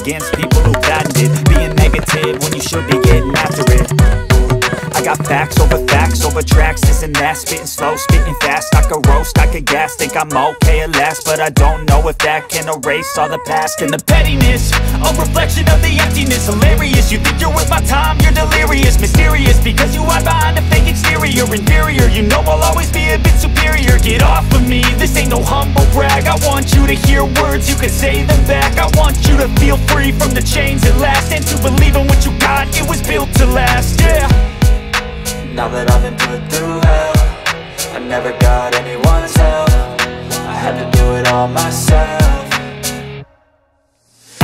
Against people who patented being negative when you should be getting after it. I got facts over tracks, this and that, spitting slow, spitting fast. I could roast, I could gas, think I'm okay at last, but I don't know if that can erase all the past. And the pettiness, a reflection of the emptiness. Hilarious, you think you're worth my time, you're delirious. Mysterious, because you hide behind a fake exterior. Inferior, you know I'll always be a bit superior. Get off of me, this ain't no humble brag. I want you to hear words, you can say them back. I want you to feel free from the chains at last, and to believe in what you got, it was built to last, yeah. Now that I've been put through hell, I never got anyone's help. I had to do it all myself.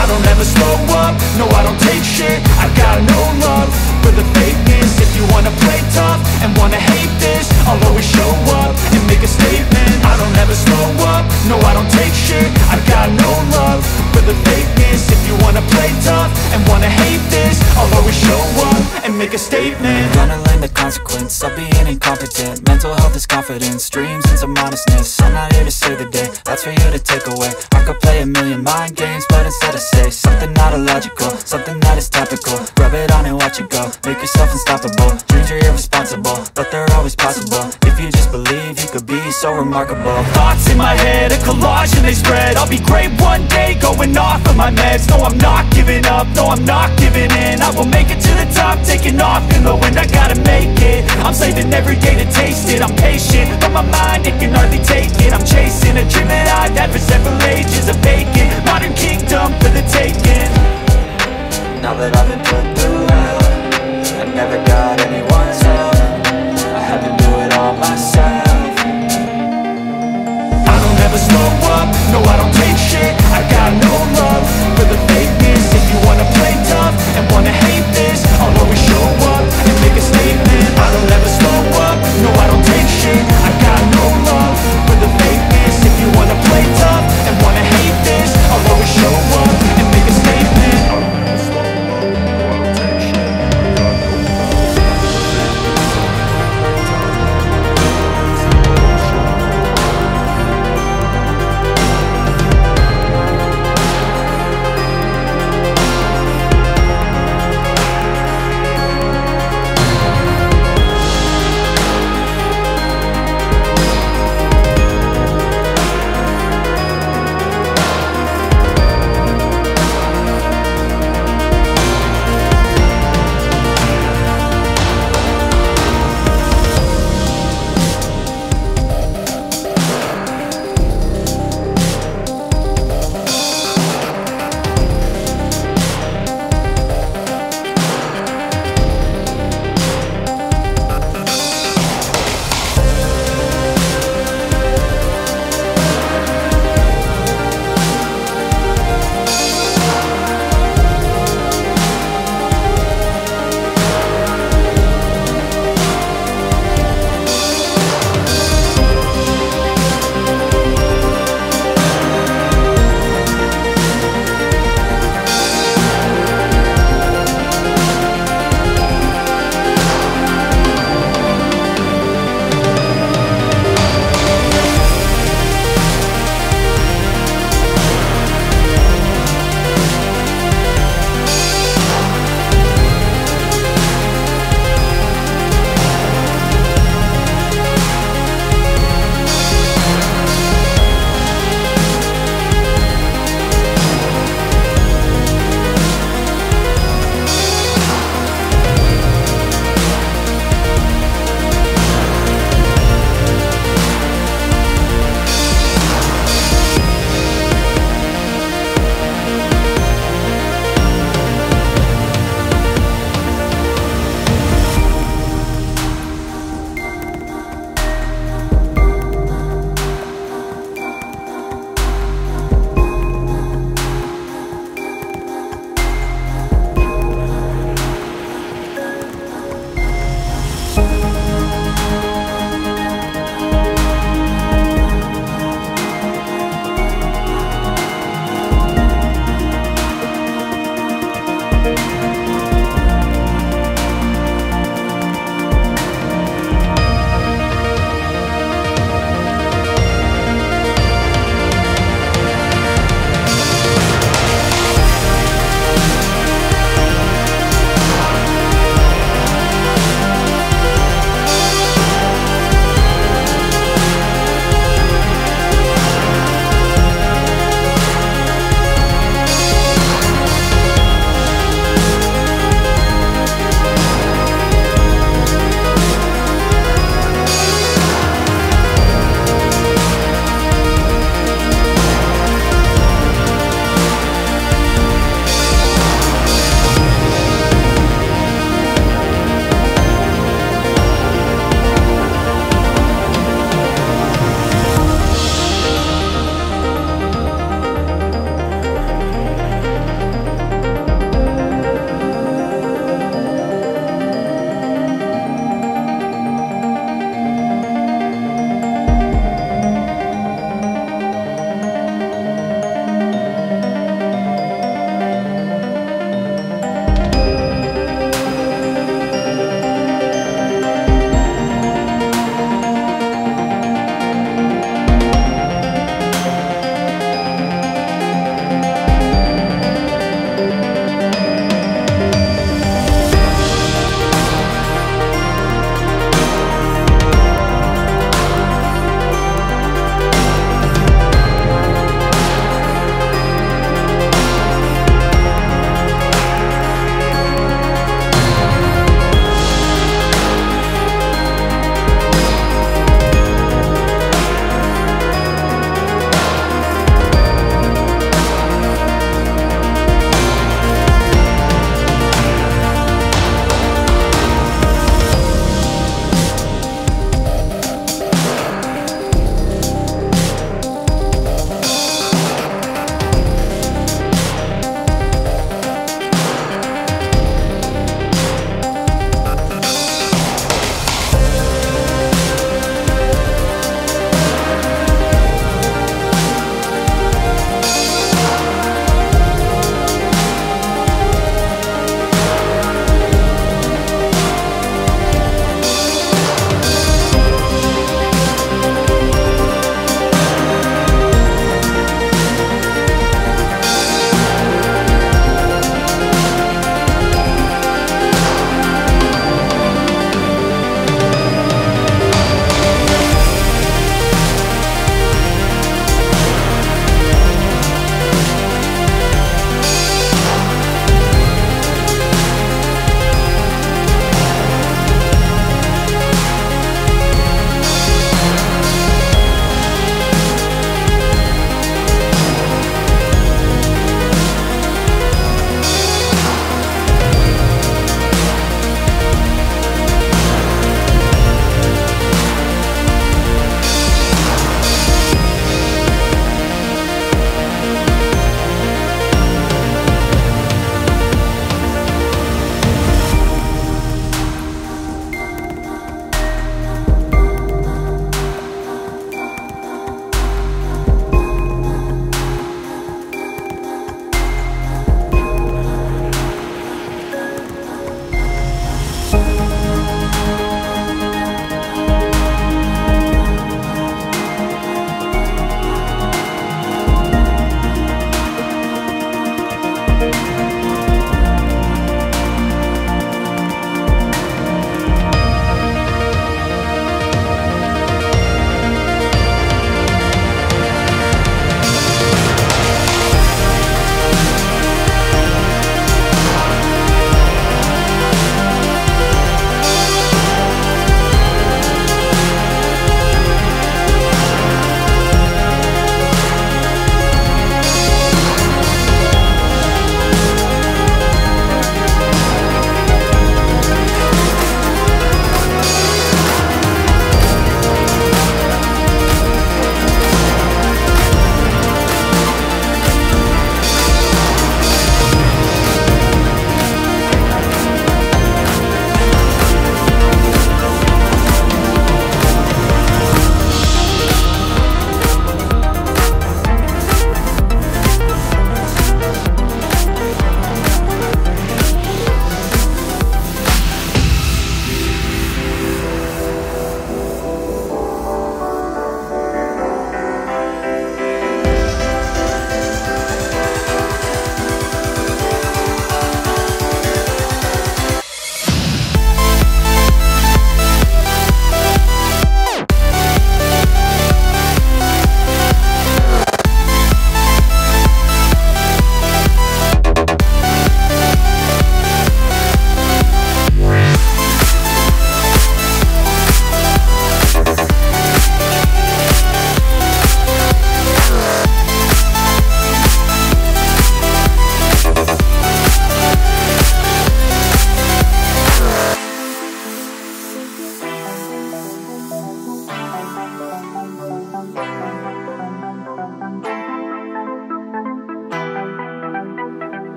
I don't ever slow up, no I don't take shit. I got no love for the fakeness. If you wanna play tough and wanna hate this, I'll always show up and make a statement. I don't ever slow up, no I don't take shit. I got no love for the fakeness. If you wanna play tough and wanna hate this, I'll always show up and make a statement. Gonna learn the consequence of being incompetent. Mental health is confidence, dreams and some honestness. I'm not here to save the day, that's for you to take away. I could play a million mind games, but instead I say something not illogical, something that is topical. Rub it on and watch it go, make yourself unstoppable. Dreams are irresponsible, but they're always possible. If you just believe, you could be so remarkable. Thoughts in my head, a collage and they spread. I'll be great one day, going off of my meds. No, I'm not giving up, no, I'm not giving in. I will make it to the top, taking off in the wind. I gotta make it, I'm saving every day to taste it. I'm patient, but my mind, it can hardly take it. I'm chasing a dream that I've had for several ages. A vacant, modern kingdom for the taking. Now that I've been put through hell, I never got anyone's help. I had to do it all myself. I don't ever slow up, no I don't take shit. I got no love for the fakeness.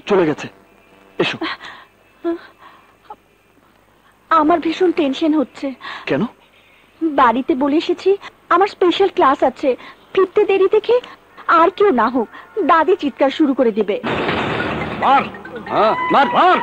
চলে গেছে। এসো। আমার ভীষণ tension হচ্ছে। কেন? বাড়িতে বলে এসেছি আমার স্পেশাল ক্লাস আছে, ফিরতে দেরি দেখে আর কেউ না হোক দাদি চিৎকার শুরু করে দিবে। মার, মার, মার।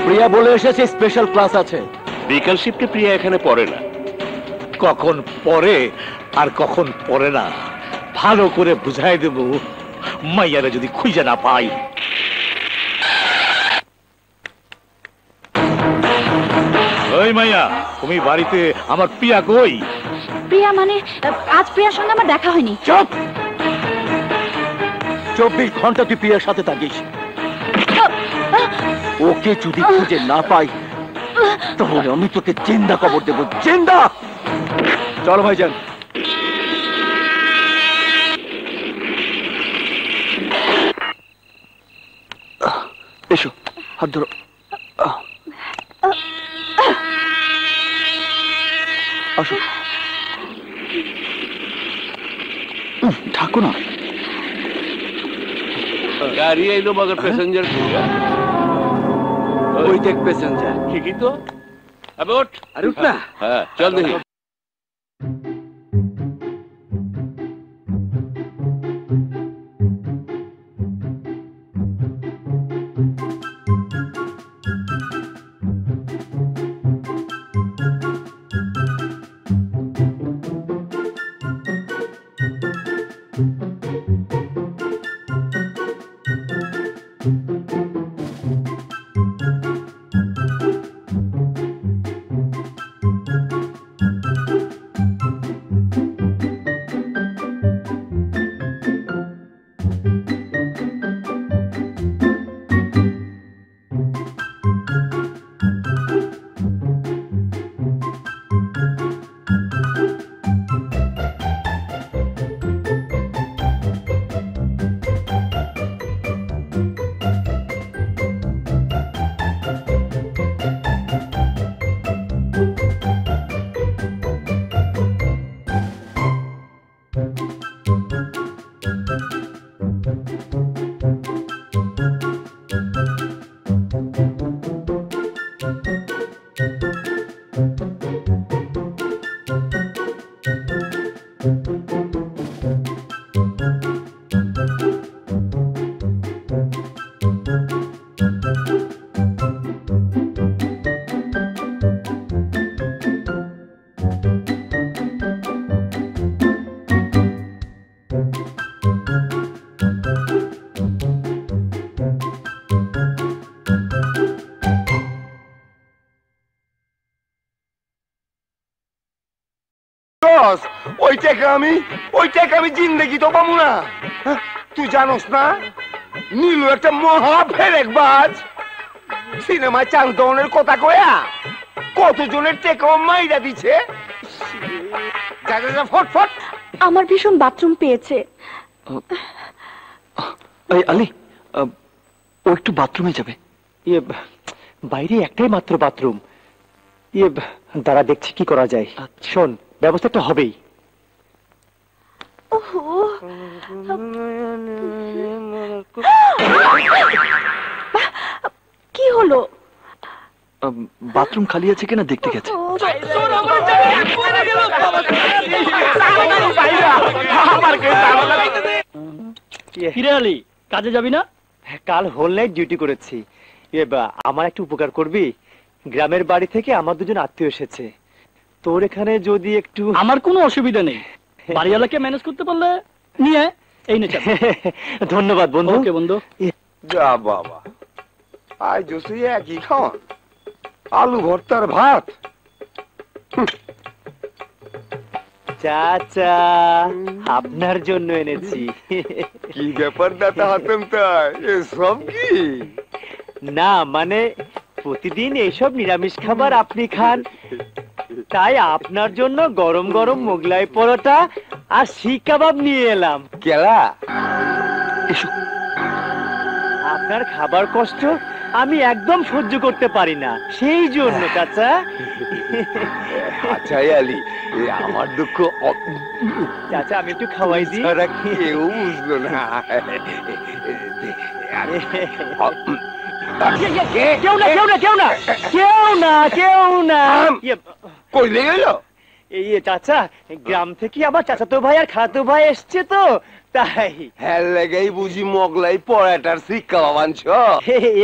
প্রিয়া বলে এসেছে স্পেশাল ক্লাস আছে। বিকাল শিফটে প্রিয়া এখানে পড়ে না। কখন পরে আর কখন পরে না ভালো করে বুঝাই দেব, মাইয়ারা যদি খুঁজে না পাই। ওই মাইয়া, তুমি বাড়িতে? আমার প্রিয়া কই? প্রিয়া মানে আজ প্রিয়ার সঙ্গে আমার দেখা হয়নি। চুপ! 24 ঘন্টা তুই প্রিয়ার সাথে থাকিস। ওকে যদি খুঁজে না পাই তাহলে আমি তোকে জিন্দা কবর দেবো। জিন্দা! চলো ভাইজান। এসো, হাত ধরো। আসো। ঠাকো না। गाड़ी आइलो मगर पैसेंजर ওই দেখ প্যাসেঞ্জার। ঠিকই তো। আবে উঠ। আরে উঠ না। হ্যাঁ চল দেখি। বুঝছস? ওই টাকা আমি জিন্দেগি তো পাবো না। হ্যাঁ, তুই জানোস না নীলু একটা মহা ফেরেকবাজ। সিনেমায় চান্স দেওয়ানোর কথা কয়া কতজনের টেকাও মাইরা দিছে। যা যা যা, ফট। আমার ভীষণ বাথরুম পেয়েছে। এই আলী, ও একটু বাথরুমে যাবে। বাইরে একটাই মাত্র বাথরুম। দাঁড়া, দেখছি কি করা যায়। শোন, ব্যবস্থাটা হবেই। কি হলো? বাথরুম খালি আছে কিনা দেখতে গেছে। ফিরে আলি, কাজে যাবি না? কাল হোল নাইট ডিউটি করেছি। আমার একটু উপকার করবি? গ্রামের বাড়ি থেকে আমার দুজন আত্মীয় এসেছে। তোর এখানে যদি একটু... আমার কোনো অসুবিধা নেই, বাড়িওয়ালাকে ম্যানেজ করতে পারলে নিয়ে এই নে। ধন্যবাদ বন্ধু। ওকে বন্ধু। যা বাবা, আজ জোসে একই খাওয়ান, আলু ভর্তার ভাত। চাচা, আপনার জন্য এনেছি। কি ব্যাপার দাদা হাতেম, তাই এসব কি? না মানে প্রতিদিন এইসব নিরামিষ খাবার আপনি খান, তাই আপনার জন্য গরম গরম মোগলাই পরোটা আর শিক কাবাব নিয়ে এলাম। কেলা এসো। আপনার খাবার কষ্ট আমি একদম সহ্য করতে পারি না, সেই জন্য চাচা। আচ্ছা আলী, আমার দুঃখ চাচা আমি একটু খাওয়াই দিই। সারা কেউ বুঝলো না। কেউ না। কইলে গেল এই চাচা, গ্রাম থেকে আমার চাচাতো ভাই আর খালাতো ভাই এসছে তো, তাই। হ্যাঁ লেগেই বুঝি মোগলাই পরাটার শিক্ষা বাবানছ।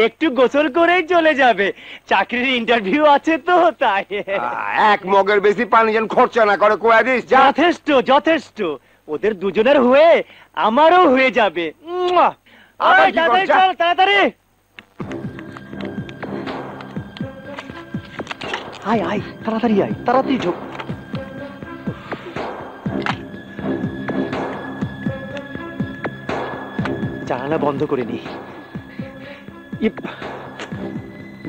একটু গোসল করেই চলে যাবে, চাকরির ইন্টারভিউ আছে তো, তাই। এক মগের বেশি পানি যেন খরচা না করে কয়া দিস। যথেষ্ট যথেষ্ট, ওদের দুজনের হয়ে আমারও হয়ে যাবে। তাড়াতাড়ি আয় আয়, তাড়াতাড়ি আয়, তাড়াতাড়ি ঢোক। জানালা বন্ধ করে নি।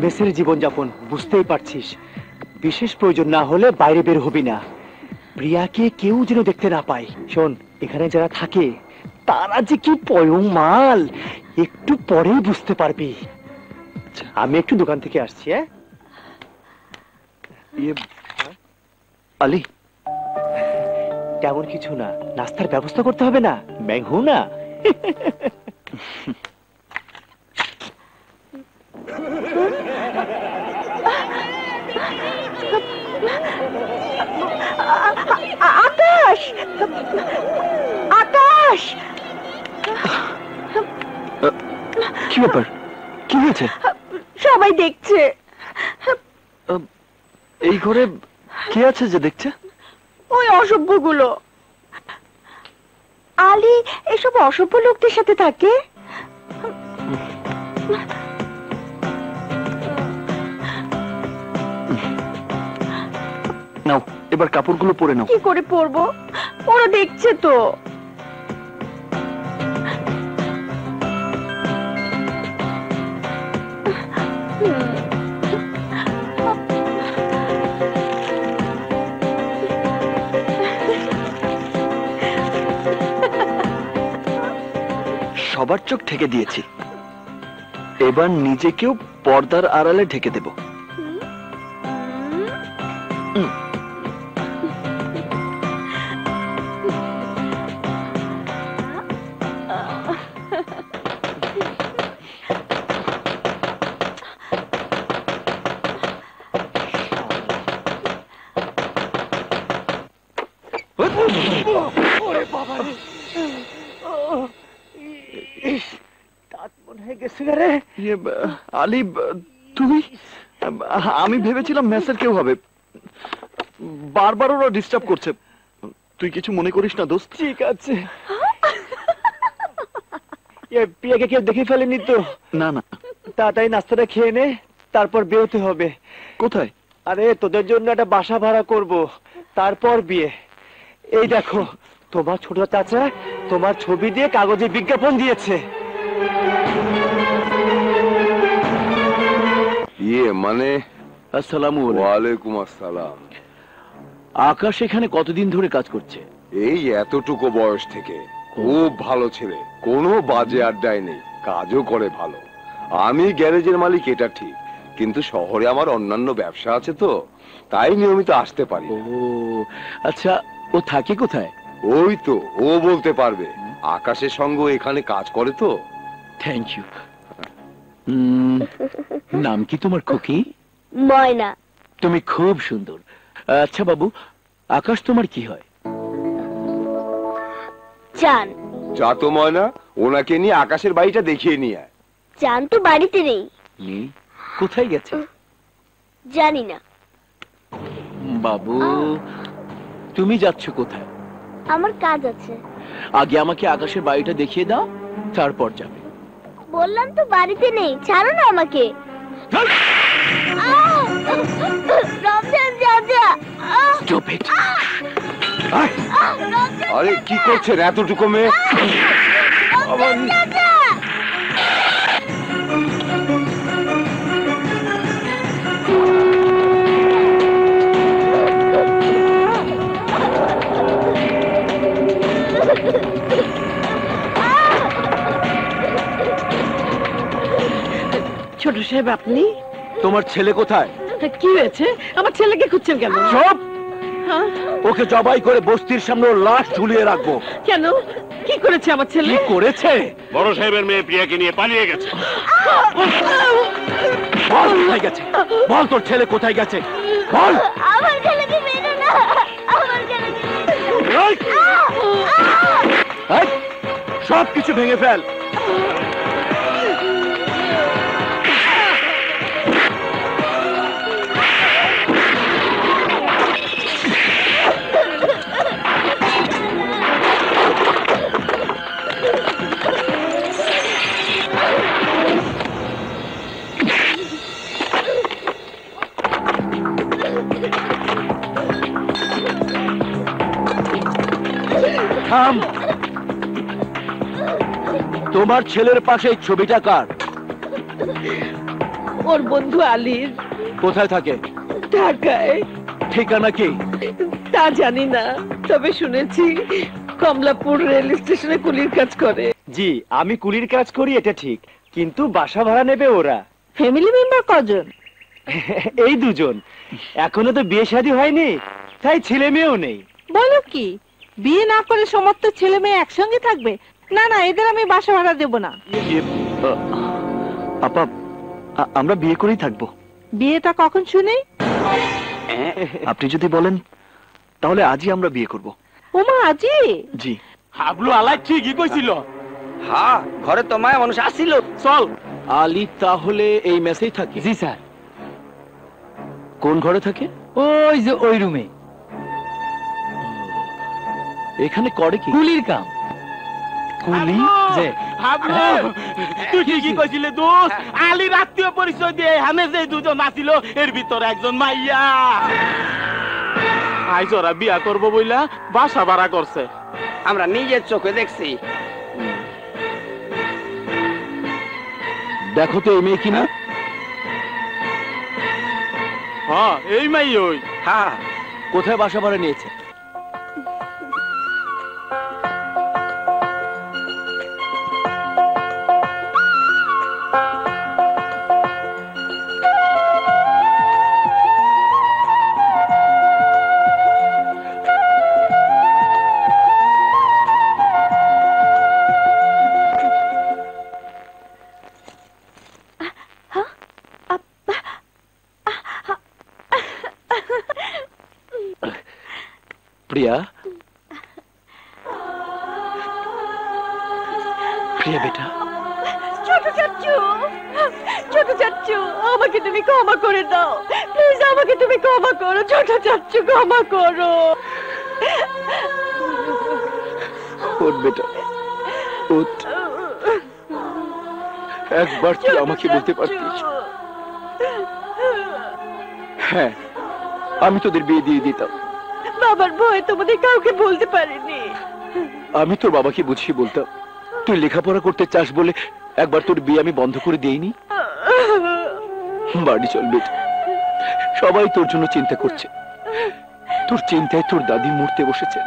মেসের জীবনযাপন বুঝতেই পারছিস, বিশেষ প্রয়োজন না হলে বাইরে বের হবি না। প্রিয়াকে কেউ যেন দেখতে না পায়। শোন, এখানে যারা থাকে তারা যে কি পয়ং মাল, একটু পরেই বুঝতে পারবি। আমি একটু দোকান থেকে আসছি। হ্যাঁ আলী, তেমন কিছু না, নাস্তার ব্যবস্থা করতে হবে না, मैं हूं না। আকাশ, আকাশ, কি ব্যাপার? কি হয়েছে? সবাই দেখছে। এই ঘরে কে আছে যে দেখছে? ওই অসভ্যগুলো। আলী এসব অসভ্য লোকদের সাথে থাকে। নাও, এবার কাপড়গুলো পরে নাও। কি করে পরবো? ওরা দেখছে তো। সবার চোখ ঢেকে দিয়েছি, এবার নিজেকেও পর্দার আড়ালে ঢেকে দেব। আলী, তুমি? আমি ভেবেছিলাম মেসের কেউ হবে, বারবার ওরা ডিস্টার্ব করছে। তুই কিছু মনে করিস না দোস্ত? ঠিক আছে। প্রিয়াকে কেউ দেখে ফেলেনি তো? না না। তাড়াতাড়ি নাস্তাটা খেয়ে নে, তারপর বেরোতে হবে। কোথায়? আরে তোদের জন্য একটা বাসা ভাড়া করব, তারপর বিয়ে। এই দেখো, তোমার ছোট চাচা তোমার ছবি দিয়ে কাগজে বিজ্ঞাপন দিয়েছে। মানে আসসালামু আলাইকুম। ওয়ালাইকুম আসসালাম। আকাশ এখানে কতদিন ধরে কাজ করছে? এই এতটুকু বয়স থেকে। খুব ভালো ছেলে, কোনো বাজে আড্ডায় নেই, কাজও করে ভালো। আমি গ্যারেজের মালিক এটা ঠিক, কিন্তু শহরে আমার অন্যান্য ব্যবসা আছে তো, তাই নিয়মিত আসতে পারি। ও আচ্ছা, ও থাকে কোথায়? ওই তো ও বলতে পারবে, আকাশের সঙ্গে ও এখানে কাজ করে তো। Thank you. নাম কি তোমার খুকি? ময়না। তুমি খুব সুন্দর। আচ্ছা বাবু, আকাশ তোমার কি হয়? চান। যা তো ময়না, ওনাকে নিয়ে আকাশের বাড়িটা দেখিয়ে নিয়ে আয়। চান তো বাড়িতে নেই। কোথায় গেছে? জানি না। বাবু, তুমি যাচ্ছ কোথায়? আমার কাজ আছে। আগে আমাকে আকাশের বাড়িটা দেখিয়ে দাও, তারপর যাবে। বললাম তো বাড়িতে নেই, ছাড়ো না আমাকে। রমজান চাচা। আরে কি করছেন এতটুকু মেয়ে? ছোট সাহেব, আপনি? তোমার ছেলে কোথায়? কি হয়েছে? আমার ছেলেকে খুঁজছেন কেন? চুপ! ওকে জবাই করে বস্তির সামনে ওর লাশ ঝুলিয়ে রাখবো। কেন? কি করেছে আমার ছেলে? কি করেছে? বড় সাহেবের মেয়ে প্রিয়াকে নিয়ে পালিয়ে গেছে। বল কোথায় গেছে? বল তোর ছেলে কোথায় গেছে? বল। আমার ছেলেকে মেরো না, আমার ছেলেকে সব কিছু ভেঙে ফেল। তোমার ছেলের পাশে এই ছবিটা কার? ওর বন্ধু আলীর। কোথায় থাকে? ঢাকায়। ঠিকানা কি? তা জানি না, তবে শুনেছি কমলাপুর রেল স্টেশনে কুলির কাজ করে। জি, আমি কুলির কাজ করি, এটা ঠিক, কিন্তু বাসা ভাড়া নেবে ওরা। ফ্যামিলি মেম্বার কজন? এই দুজন। এখনো তো বিয়ে শাদী হয়নি, তাই ছেলে মেয়েও নেই। বলো কি, বিয়ে না করে সমস্ত ছেলে মেয়ে একসঙ্গে থাকবে? না না, এদের আমি বাসা ভাড়া দেব না। আপা, আমরা বিয়ে করেই থাকবো। বিয়েটা কখন শুনি? আপনি যদি বলেন তাহলে আজই আমরা বিয়ে করব। ওমা, আজই? জি। হাবলু আলাই ঠিকই কইছিল। হ্যাঁ, ঘরে তো মায়া মানুষ আসছিল। চল। আলী তাহলে এই মেসেই থাকে? জি স্যার। কোন ঘরে থাকে? ওই যে ওই রুমে। এখানে করে কি? কুলির কাম। কুলি? যে হাবলু, তুই ঠিকই কইছিলে দোস্ত। আলীর আত্মীয় পরিচয় দিয়ে এখানে যে দুজন আছিল, এর ভিতরে একজন মাইয়া। আইজ ওরা বিয়া করবো বইলা বাসা ভাড়া করছে। আমরা নিজের চোখে দেখছি। দেখো তো এই মেয়ে কিনা। হ্যাঁ, এই মাই ওই। হ্যাঁ। কোথায় বাসা ভাড়া নিয়েছে? প্রিয়া, প্রিয়া বেটা। ছোট চাচ্চু, ছোট চাচ্চু, আমাকে তুমি ক্ষমা করে দাও প্লিজ, আমাকে তুমি ক্ষমা করো ছোট চাচ্চু, ক্ষমা করো। ওঠ বেটা, ওঠ। একবার তুই আমাকে বলতে পারতিস, হ্যাঁ আমি তোদের বিয়ে দিয়ে দিতাম। বাবার ভয়ে তোমাদের কাউকে বলতে পারিনি। আমি তোর বাবাকে বুঝিয়ে বলতাম, তুই লেখাপড়া করতে চাস বলে একবার তোর বিয়ে আমি বন্ধ করে দেইনি। বাড়ি চল বেটা, সবাই তোর জন্য চিন্তা করছে, তোর চিন্তায় তোর দাদি মরতে বসেছে।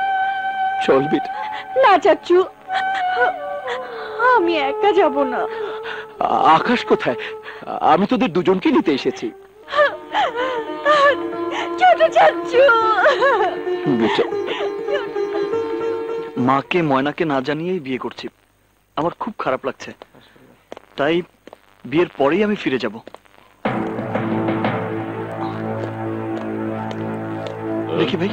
চল বেটা। না চাচু, আমি একা যাব না। আকাশ কোথায়? আমি তোদের দুজনকে নিতে এসেছি। ছোট চাচু। বেটা, মাকে ময়নাকে না জানিয়েই বিয়ে করছি, আমার খুব খারাপ লাগছে, তাই বিয়ের পরেই আমি ফিরে যাব। দেখি ভাই,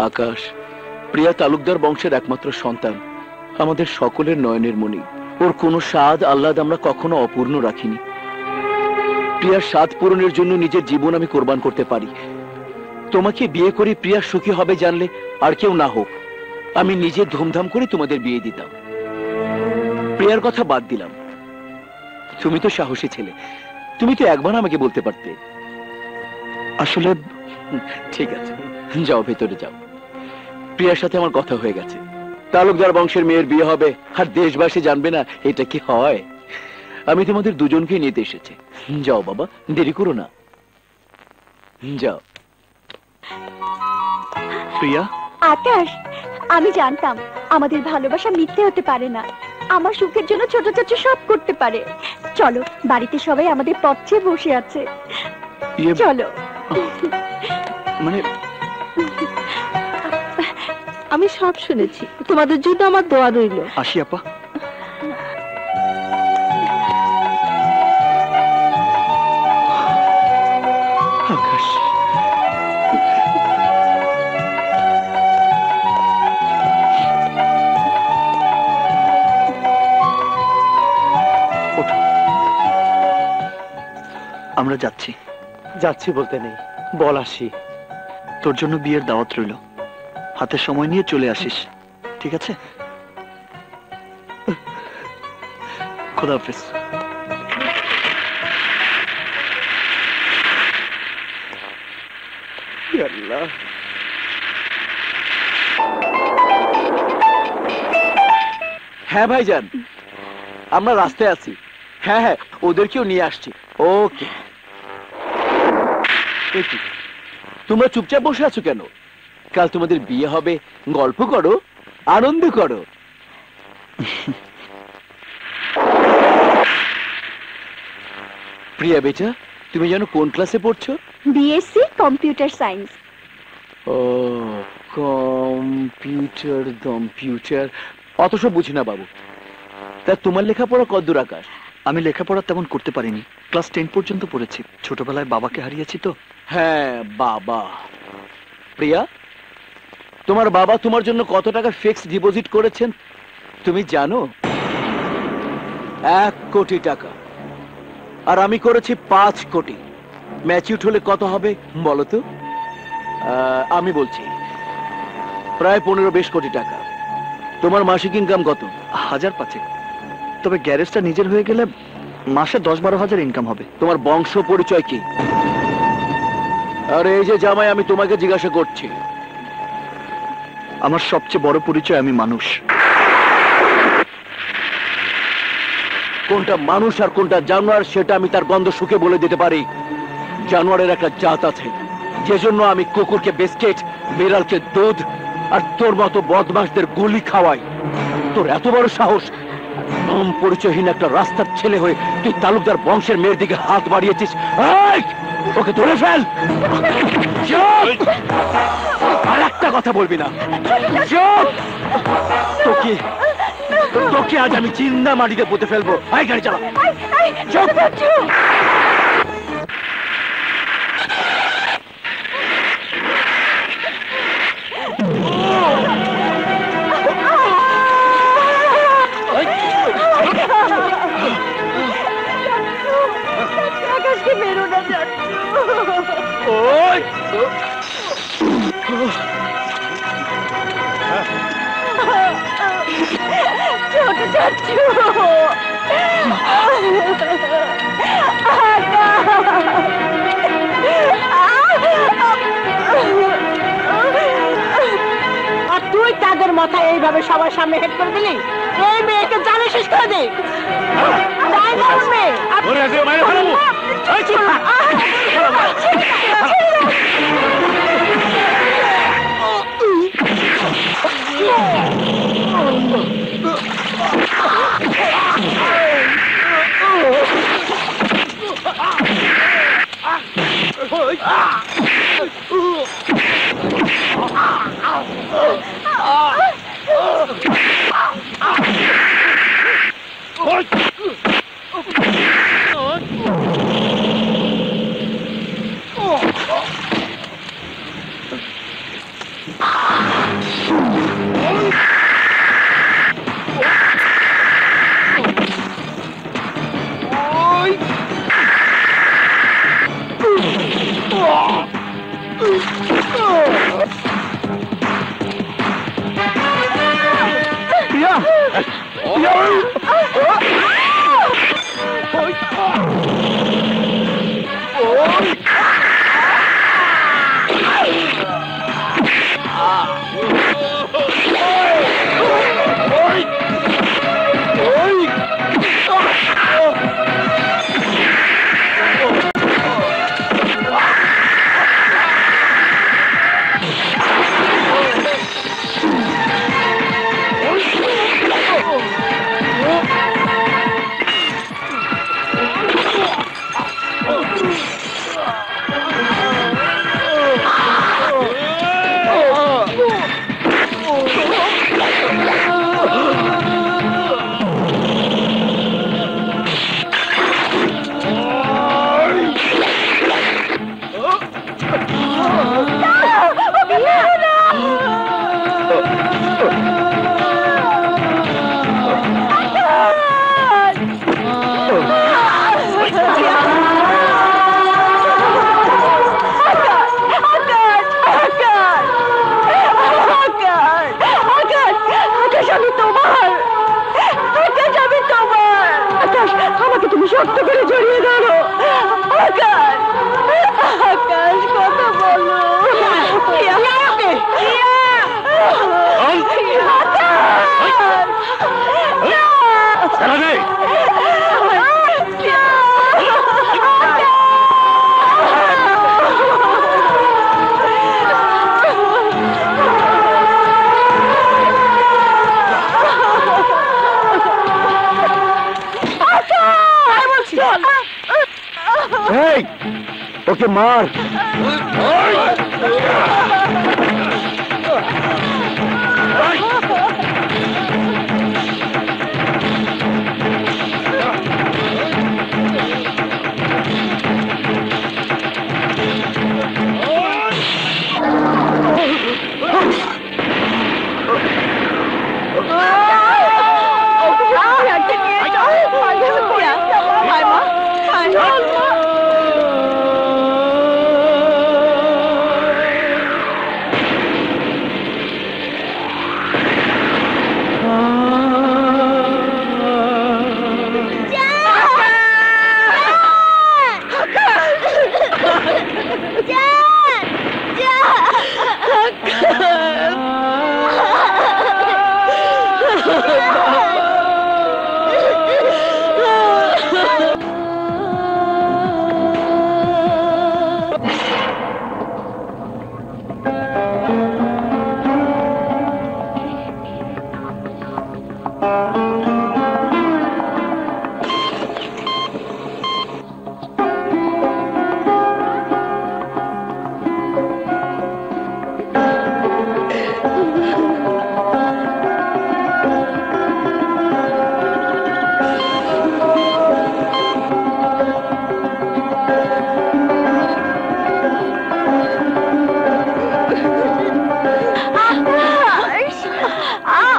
আকাশ প্রিয়া তালুকদার বংশের একমাত্র সন্তান, আমাদের সকলের নয়নের মণি। ওর কোনো স্বাদ আহ্লাদ আমরা কখনো অপূর্ণ রাখিনি। প্রিয়ার স্বাদ পূরণের জন্য নিজের জীবন আমি কোরবান করতে পারি। তোমাকে বিয়ে করে প্রিয়া সুখী হবে জানলে আর কেউ না হোক, আমি নিজে ধুমধাম করে তোমাদের বিয়ে দিতাম। প্রিয়ার কথা বাদ দিলাম, তুমি তো সাহসী ছেলে, তুমি তো একবার আমাকে বলতে পারতে। আসলে ঠিক আছে, যাও ভেতরে যাও। প্রিয়ার সাথে আমার কথা হয়ে গেছে, তালুকদার বংশের মেয়ের বিয়ে হবে আর দেশবাসী জানবে না, এটা কি হয়? আমি তোমাদের দুজনকে নিতে এসেছি। যাও বাবা, দেরি করো না, যাও। প্রিয়া। আকাশ, আমি জানতাম আমাদের ভালোবাসা মিথ্যে হতে পারে না। আমার সুখের জন্য ছোট চাচু সব করতে পারে। চলো, বাড়িতে সবাই আমাদের পথে বসে আছে, চলো। মানে আমি সব শুনেছি, তোমাদের জন্য আমার দোয়া রইল। আসি আপা। আকাশ, আমরা যাচ্ছি। যাচ্ছি বলতে নেই, বল আসি। তোর জন্য বিয়ের দাওয়াত রইল, হাতে সময় নিয়ে চলে আসিস, ঠিক আছে? খোদা হাফেজ। হ্যাঁ ভাইজান, আমরা রাস্তায় আছি। হ্যাঁ হ্যাঁ, ওদেরকেও নিয়ে আসছি। ওকে। তোমরা চুপচাপ বসে আছো কেন? কাল তোমাদের বিয়ে হবে, গল্প করো, আনন্দ করো। প্রিয়া বেটা, তুমি জানো কোন ক্লাসে পড়ছো? BSc computer science. ও, কম্পিউটার অত সব বুঝি না বাবু। তা তোমার লেখাপড়া কতদূর আকাশ? আমি লেখাপড়া তেমন করতে পারিনি, ক্লাস 10 পর্যন্ত পড়েছি। ছোটবেলায় বাবাকে হারিয়েছি তো। হ্যাঁ বাবা। প্রিয়া, তোমার বাবা তোমার জন্য কত টাকা ফিক্সড ডিপোজিট করেছেন তুমি জানো? 1 কোটি টাকা। আর আমি করেছি 5 কোটি। ম্যাচিউর হলে কত হবে বলো তো? আমি বলছি প্রায় 15-20 কোটি টাকা। তোমার মাসিক ইনকাম কত? 1000-5। তবে গ্যারেজটা নিজের হয়ে গেলে মাসে 10-12 হাজার ইনকাম হবে। তোমার বংশ পরিচয় কি? আর এই যে জামাই, আমি তোমাকে জিজ্ঞাসা করছি। আমার সবচেয়ে বড় পরিচয়, আমি মানুষ। কোনটা মানুষ আর কোনটা জানোয়ার সেটা আমি তার গন্ধ শুকে বলে দিতে পারি। জানোয়ারের একটা জাত আছে, যে জন্য আমি কুকুরকে বিস্কিট, বিড়ালকে দুধ আর তোর মতো বদমাশদের গুলি খাওয়াই। তোর এত বড় সাহস, নাম পরিচয়হীন একটা রাস্তার ছেলে হয়ে তুই তালুকদার বংশের মেয়ের দিকে হাত বাড়িয়েছিস। ওকে ধরে ফেল। আর একটা কথা বলবি না। তোকে আজ আমি চিন্তা মাটিতে পুঁতে ফেলবো। আয় গাড়ি চালা। আকাশকে মেরো না চাচু। ছোট চাচু। এইভাবে সবার সামনে হেড করে দিলি, এই মেয়েকে জানে শেষ করে দে। তাই না মেয়ে? ওরে আজকে মায়ের ফেলাবো। এই চুপ। ওকে মার।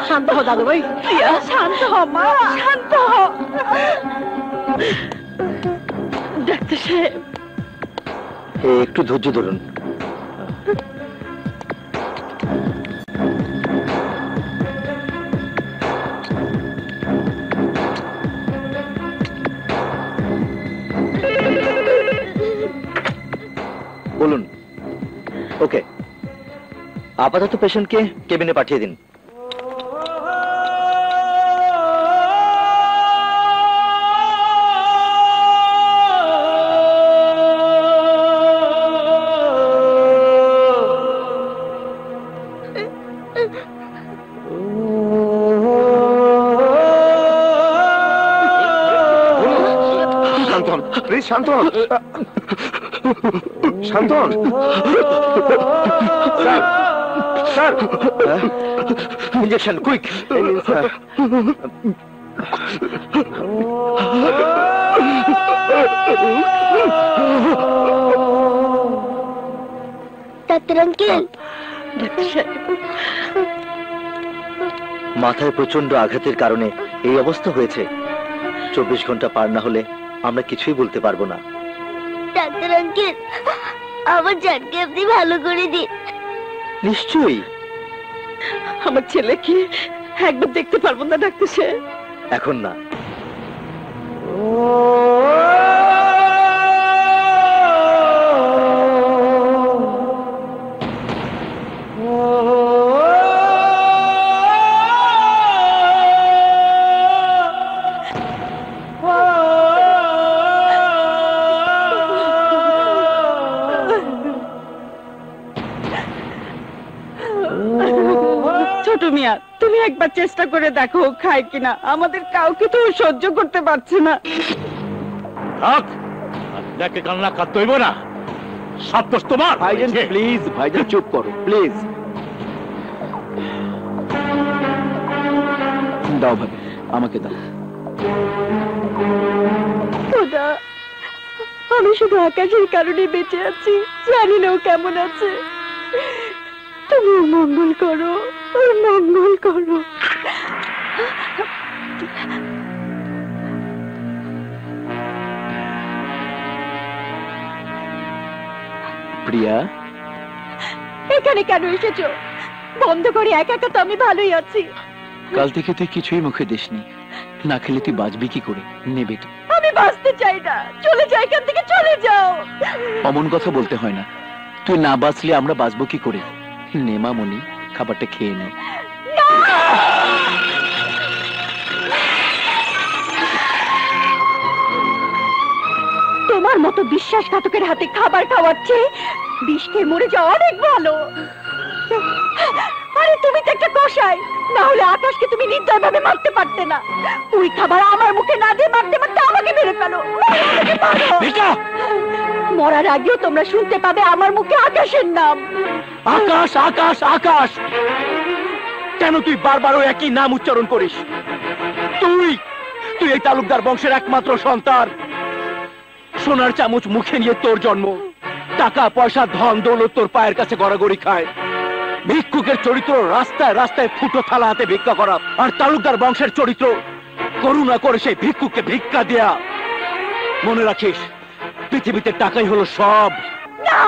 শান্ত হ দাদু ভাই, শান্ত হ মা, শান্ত হ। ডাক্তার সাহেব একটু ধৈর্য ধরুন। বলুন। ওকে, আপাতত পেশেন্টকে কেবিনে পাঠিয়ে দিন। প্লিজ শান্ত হন। শান্ত হন। Sir, sir, injection quick. Doctor uncle, মাথায় প্রচন্ড আঘাতের কারণে এই অবস্থা হয়েছে। 24 ঘন্টা পার না হলে আমরা কিছুই বলতে পারবো না। ডাক্তার আঙ্কেল, আমার জানকে আপনি ভালো করে দিন। নিশ্চয়ই। আমার ছেলেকে একবার দেখতে পারবো না ডাক্তার সাহেব? এখন না। ছোট মিয়া, তুমি একবার চেষ্টা করে দেখো খায় কিনা। আমাদের কাউকে তো সহ্য করতে পারছে না। থাক, আপনাকে কান্না কাঁদতে হইব না। সব দোষ তোমার। ভাইজান প্লিজ, ভাইজান চুপ করো প্লিজ। দাও ভাবি, আমাকে দাও। খোদা, আমি শুধু আকাশের কারণে বেঁচে আছি, জানি না ও কেমন আছে। তুমি ওর মঙ্গল করো, ওর মঙ্গল করো। প্রিয়া, এখানে কেন এসেছো? বন্ধ করে একা একা তো আমি ভালোই আছি। কাল থেকে তুই কিছুই মুখে দিসনি, না খেলে তুই বাঁচবি কি করে? নেবে তো? আমি বাঁচতে চাই না, চলে যাও এখান থেকে, চলে যাও। অমন কথা বলতে হয় না। তুই না বাঁচলে আমরা বাঁচবো কি করে? নে মামনি, খাবারটা খেয়ে নে। তোমার মতো বিশ্বাসঘাতকের হাতে খাবার খাওয়াচ্ছে বিষ খেয়ে মরে যাওয়া অনেক ভালো। আরে তুমি তো একটা কসাই, না হলে আকাশকে তুমি নির্দয় ভাবে মারতে পারতে না। ওই খাবার আমার মুখে না দিয়ে মারতে মারতে আমাকে মেরে ফেলো। মরার আগেও তোমরা শুনতে পাবে আমার মুখে আকাশের নাম। আকাশ, আকাশ, আকাশ। কেন তুই বারবার ওই একই নাম উচ্চারণ করিস? তুই তুই এই তালুকদার বংশের একমাত্র সন্তান। সোনার চামচ মুখে নিয়ে তোর জন্ম। টাকা পয়সা ধন দৌলত তোর পায়ের কাছে গড়াগড়ি খায়। ভিক্ষুকের চরিত্র রাস্তায় রাস্তায় ফুটো থালা হাতে ভিক্ষা করা, আর তালুকদার বংশের চরিত্র করুণা করে সেই ভিক্ষুককে ভিক্ষা দেয়া। মনে রাখিস, পৃথিবীতে টাকাই হলো সব। না,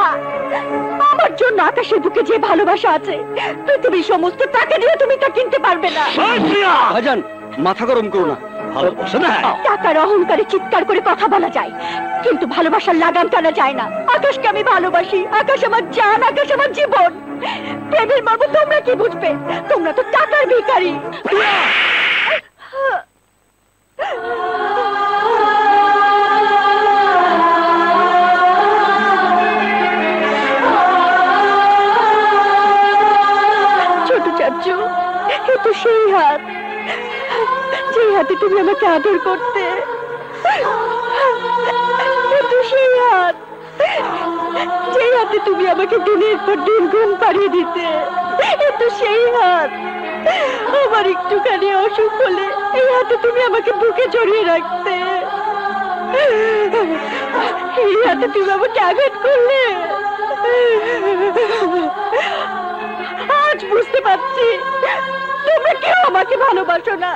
আমার জন্য আকাশের বুকে যে ভালোবাসা আছে, পৃথিবীর সমস্ত টাকা দিয়ে তুমি তা কিনতে পারবে না। ভাইজান, মাথা গরম করো না। ভালোবাসা না, টাকার অহংকারে চিৎকার করে কথা বলা যায়, কিন্তু ভালোবাসার লাগাম টানা যায় না। আকাশকে আমি ভালোবাসি, আকাশ আমার জান, আকাশ আমার জীবন। প্রেমের মর্ম তোমরা কি বুঝবে? তোমরা তো টাকার ভিখারি। ছোট চাচু, এ তো সেই হাত, যে হাতে তুমি আমাকে আদর করতে। এ তো সেই হাত, যে হাতে তুমি আমাকে দিনের পর দিন ঘুম পাড়িয়ে দিতে। এ তো সেই হাত, আমার একটুখানি অসুখ হলে এই হাতে তুমি আমাকে বুকে জড়িয়ে রাখতে। এই হাতে তুমি আমাকে আঘাত করলে। আজ বুঝতে পারছি তোমরা কেউ আমাকে ভালোবাসো না,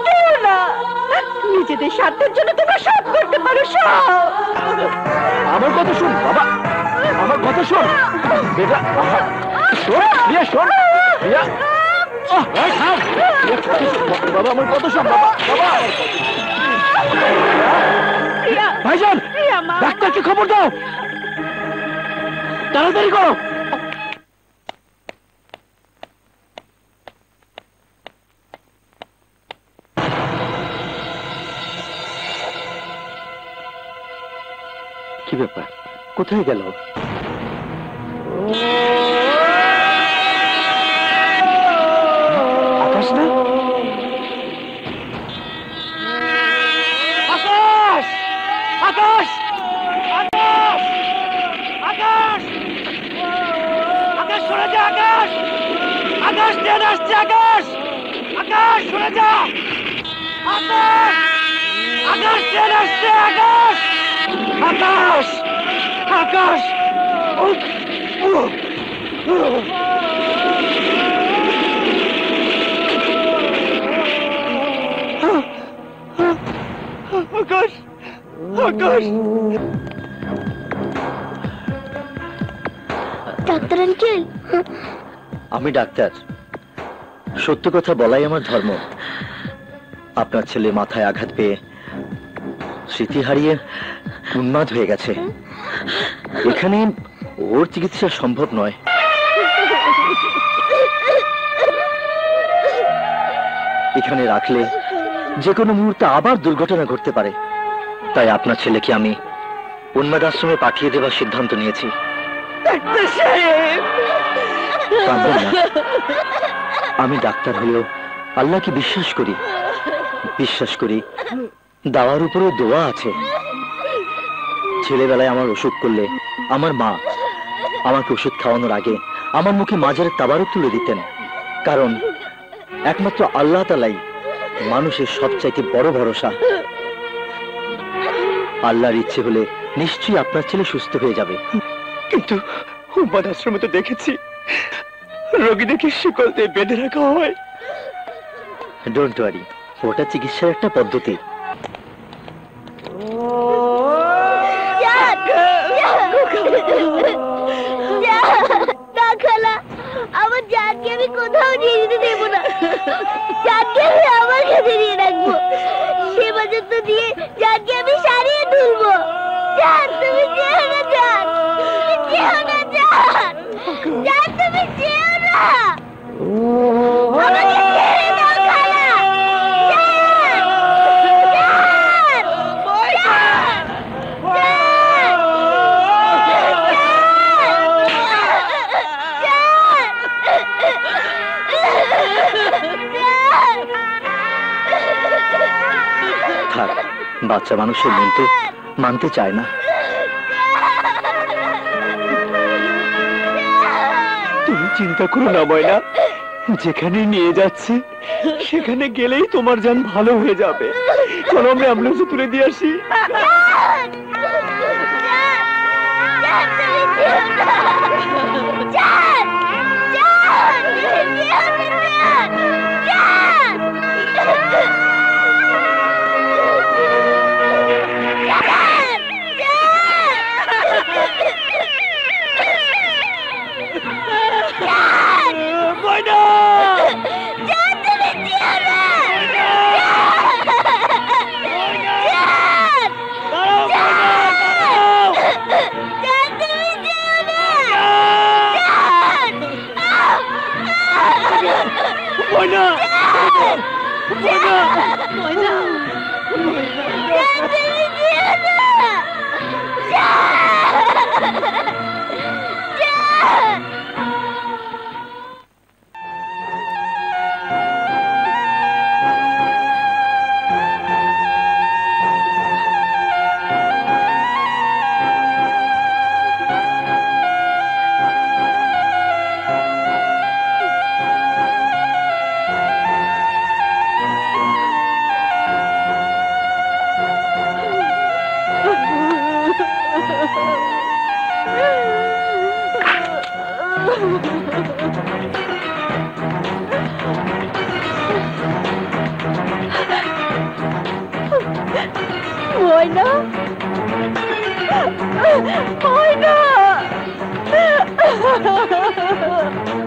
কেউ না। নিজেদের স্বার্থের জন্য তোমরা সব করতে পারো, সব। আমার কথা শোন বাবা, আমার কথা শোন বেটা। শোন প্রিয়া, শোন প্রিয়া। বাবা আমার কথা শোন বাবা। বাবা ভাইজান, ডাক্তারকে খবর দাও, তাড়াতাড়ি করো। কি ব্যাপার, কোথায় গেল? আকাশ না? আকাশ, আকাশ, আকাশ ট্রেন আসছে, আকাশ আকাশ সরে যা, আকাশ আকাশ ট্রেন আসছে, আকাশ আকাশ আকাশ আকাশ আকাশ। ডাক্তার আঙ্কেল, আমি ডাক্তার, সত্য কথা বলাই আমার ধর্ম। আপনার ছেলে মাথায় আঘাত পেয়ে স্মৃতি হারিয়ে উন্মাদ হয়ে গেছে। এখানে ওর চিকিৎসা সম্ভব নয়। এখানে রাখলে যে কোনো মুহূর্তে আবার দুর্ঘটনা ঘটতে পারে। তাই আপনার ছেলেকে আমি উন্মাদ আশ্রমে পাঠিয়ে দেওয়ার সিদ্ধান্ত নিয়েছি। কাঁদবেন না। আমি ডাক্তার হলেও আল্লাহকে বিশ্বাস করি। বিশ্বাস করি দাওয়ার উপরেও দোয়া আছে। ছেলেবেলায় আমার অসুখ করলে আমার মা আমাকে ওষুধ খাওয়ানোর আগে আমার মুখে মাজারের তাবারক তুলে দিতেন। কারণ একমাত্র আল্লাহ তাআলাই মানুষের সবচাইতে বড় ভরসা। আল্লাহর ইচ্ছে হলে নিশ্চয়ই আপনার ছেলে সুস্থ হয়ে যাবে। কিন্তু উন্মাদ আশ্রমে তো দেখেছি রোগীদেরকে শিকল দিয়ে বেঁধে রাখা হয়। ডোন্ট ওয়ারি, ওটা চিকিৎসার একটা পদ্ধতি। আমার জানকে আমি কোথাও নিয়ে যেতে দেবো না। জানকে আমি আমার কাছে নিয়ে রাখবো। সে পর্যন্ত দিয়ে জানকে আমি সারিয়ে তুলবো। জান, তুমি যেও না, জান যেও না, জান জান তুমি যেও না। আমাকে ছেড়ে দাও খালা। জান, জান, থাক, বাচ্চা মানুষের মন তো মানতে চায় না। তুমি চিন্তা করো না ময়না, যেখানে নিয়ে যাচ্ছি সেখানে গেলেই তোমার জান ভালো হয়ে যাবে। চলো আমরা অ্যাম্বুলেন্সে তুলে দিয়ে আসি।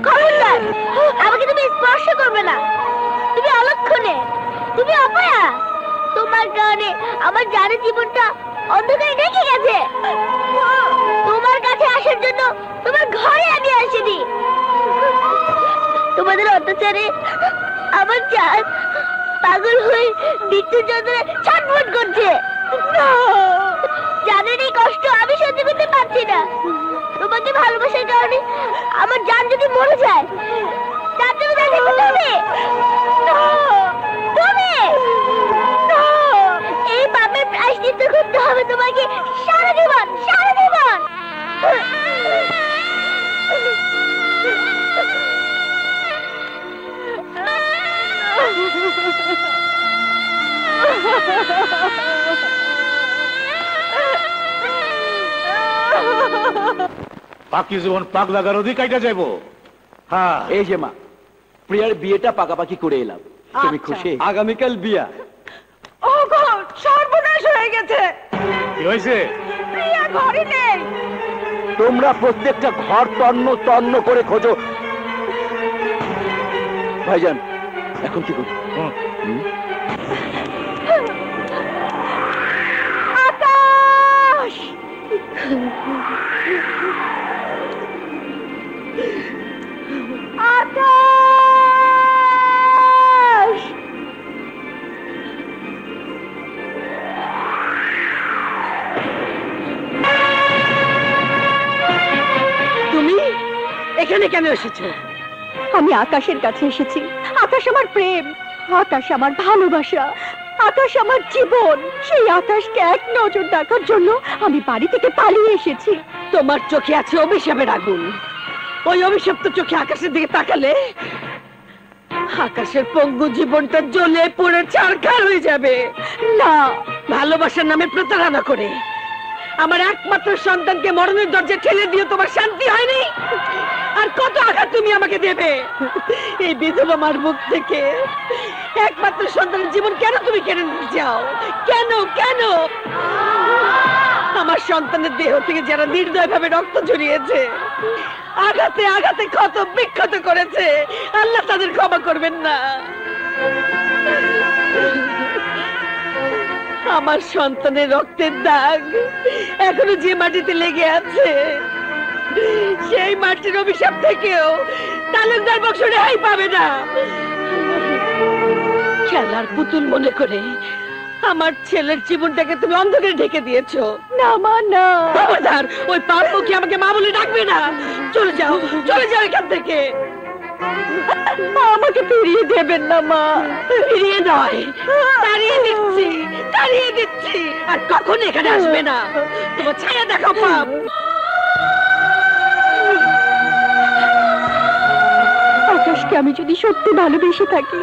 খবরদার, আমাকে তুমি স্পর্শ করবে না। তুমি অলক্ষণে, তুমি অপয়া। তোমার কারণে আমার জানের জীবনটা অন্ধকারে ঢেকে গেছে। তোমার কাছে আসার জন্য তোমার ঘরে আমি আসিনি। তোমাদের অত্যাচারে আমার জান পাগল হয়ে মৃত্যুর যন্ত্রণায় ছটফট করছে। জানের এই কষ্ট আমি সহ্য করতে পারছি না। তোমাকে ভালোবাসার কারণে আমার জান যদি মরে যায়, তার জন্য তাকে তুমি এই পাপের প্রায়শ্চিত্ত করতে হবে তোমাকে সারা জীবন, সারা জীবন। বাকি জীবন পাগলা গারদই কাইটা যাইবো। হ্যাঁ, এই যে মা, প্রিয়ার বিয়েটা পাকাপাকি করে এলাম। তুমি খুশি? আগামীকাল বিয়া। ও গো, সর্বনাশ হয়ে গেছে। কি হয়েছে? প্রিয়া ঘরে নেই। তোমরা প্রত্যেকটা ঘর তন্ন তন্ন করে খোঁজো। ভাইজান, এখন কি করি? আকাশ! আকাশ! তুমি এখানে কেন এসেছো? আমি আকাশের কাছে এসেছি। আকাশ আমার প্রেম, আকাশ আমার ভালোবাসা, আকাশ আমার জীবন। সেই আকাশকে এক নজর দেখার জন্য আমি বাড়ি থেকে পালিয়ে এসেছি। তোমার চোখে আছে অভিশাপের আগুন। ওই অভিশপ্ত চোখে আকাশের দিকে তাকালে আকাশের পঙ্গু জীবনটা জ্বলে পুড়ে ছারখার হয়ে যাবে। না, ভালোবাসার নামে প্রতারণা করে আমার একমাত্র সন্তানকে মরণের দরজায় ঠেলে দিয়ে তোমার শান্তি হয়নি? আর কত আঘাত তুমি আমাকে দেবে? এই বিধবা মার মুখ থেকে একমাত্র সন্তানের জীবন কেন তুমি কেড়ে নিতে চাও? কেন কেন? আমার সন্তানের দেহ থেকে যারা নির্দয়ভাবে রক্ত ঝরিয়েছে, আঘাতে আঘাতে ক্ষত বিক্ষত করেছে, আল্লাহ তাদের ক্ষমা করবেন না। আমার সন্তানের রক্তের দাগ এখনো যে মাটিতে লেগে আছে, সেই মাটির অভিশাপ থেকেও তালুকদার বংশ রেহাই পাবে না। খেলার পুতুল মনে করে আমার ছেলের জীবনটাকে তুমি অন্ধকারে ঢেকে দিয়েছো। না মা, না। খবরদার, ওই পাপ মুখে আমাকে মা বলে ডাকবে না। চলে যাও, চলে যাও এখান থেকে। আমাকে ফিরিয়ে দেবেন না মা। ফিরিয়ে নয়, তাড়িয়ে দিচ্ছি, তাড়িয়ে দিচ্ছি। আর কখনো এখানে আসবে না। তোমার ছায়া দেখো পাপ। আকাশকে আমি যদি সত্যি ভালোবেসে থাকি,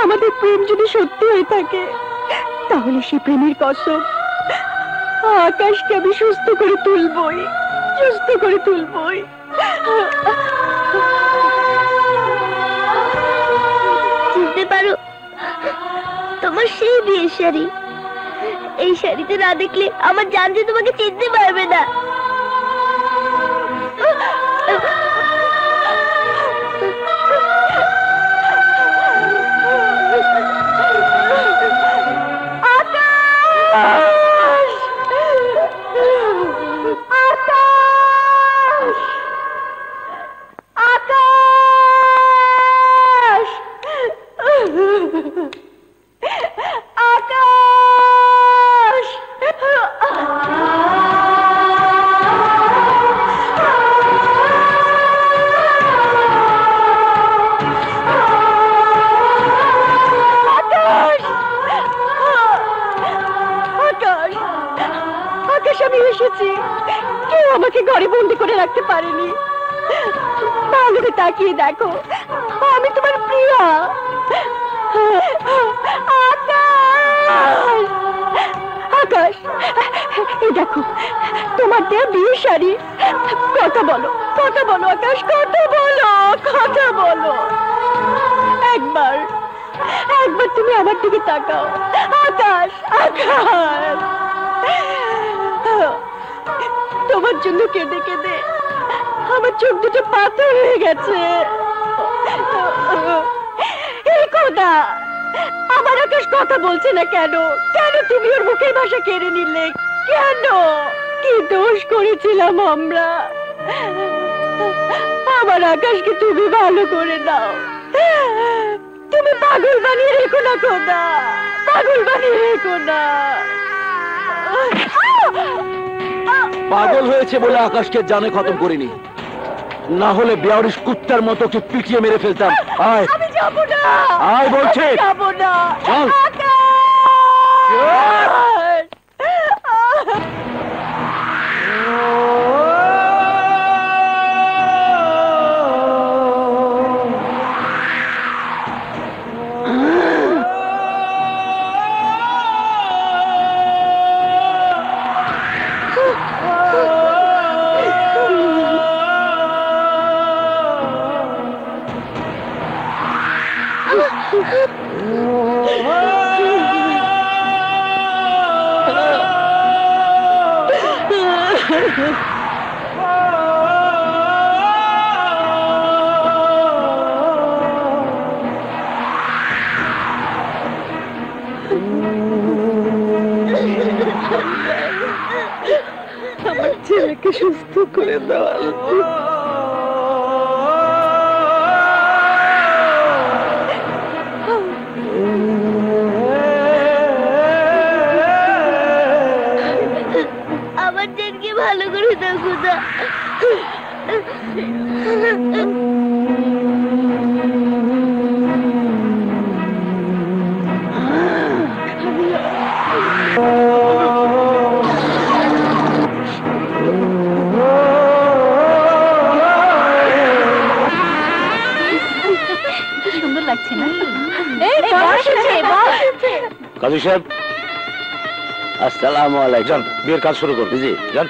আমাদের প্রেম যদি সত্যি হয়ে থাকে, তাহলে সে প্রেমের কসম আকাশকে আমি সুস্থ করে তুলবই, সুস্থ করে তুলবই। চিনতে পারো তোমার সেই বিয়ের শাড়ি? এই শাড়িতে না দেখলে আমার জান যে তোমাকে চিনতে পারবে না। আমি এসেছি, কেউ আমাকে ঘরে বন্দি করে রাখতে পারেনি। ভালো করে তাকিয়ে দেখো, আমি তোমার প্রিয়া। আকাশ, আকাশ, এই দেখো তোমার দেয়া বিয়ের শাড়ি। কথা বলো, কথা বলো আকাশ, কথা বলো, কথা বলো। একবার, একবার তুমি আমার দিকে তাকাও আকাশ, আকাশ। তোমার জন্য কেঁদে কেঁদে আমার চোখ দুটো পাথর হয়ে গেছে। এই খোদা, আমার আকাশ কথা বলছে না কেন? কেন তুমি ওর মুখের ভাষা কেড়ে নিলে? কেন? কি দোষ করেছিলাম আমরা? আমার আকাশকে তুমি ভালো করে দাও। তুমি পাগল বানিয়ে রেখো না খোদা, পাগল বানিয়ে রেখো না। পাগল হয়েছে বলে আকাশকে জানে খতম করিনি, না হলে বেয়ারিশ কুত্তার মতো কে পিটিয়ে মেরে ফেলতাম। আয়, আমি যাব না। আয় বলছে, যাব না। চল। আমার ছেলেকে সুস্থ করে দেওয়া আমার জেনকে ভালো করে দাও খোদা। সুন্দর লাগছে না? কাজী সাহেব, আসসালামু আলাইকুম। যান, বিয়ের কাজ শুরু করুন। জি, যান।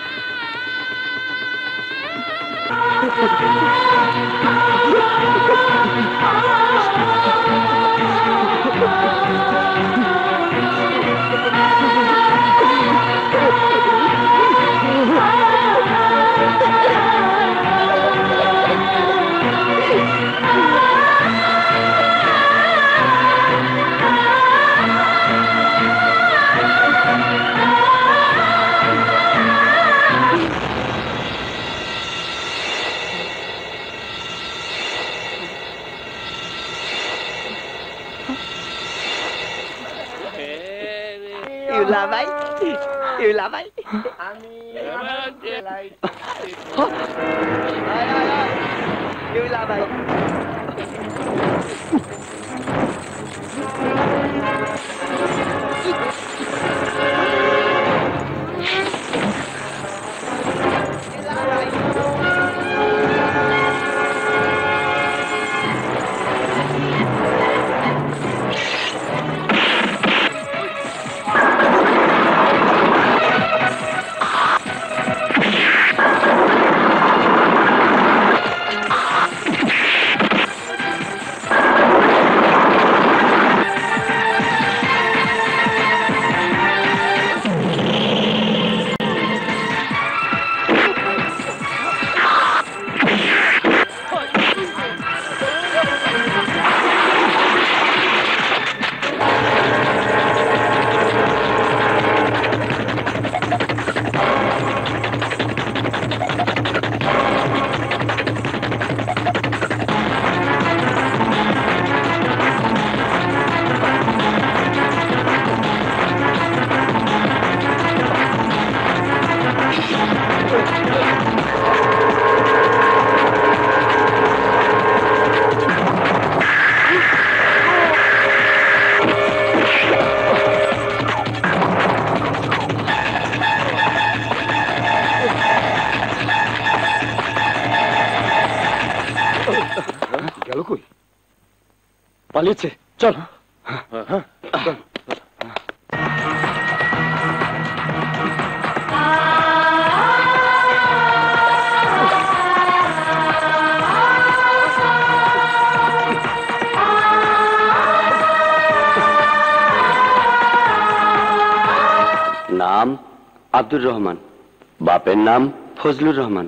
ইউলা ভাই, ইউলা ভাই, ইউলা ভাই। গেল কই? পালিয়েছে। চল। নাম আব্দুর রহমান, বাপের নাম ফজলুর রহমান।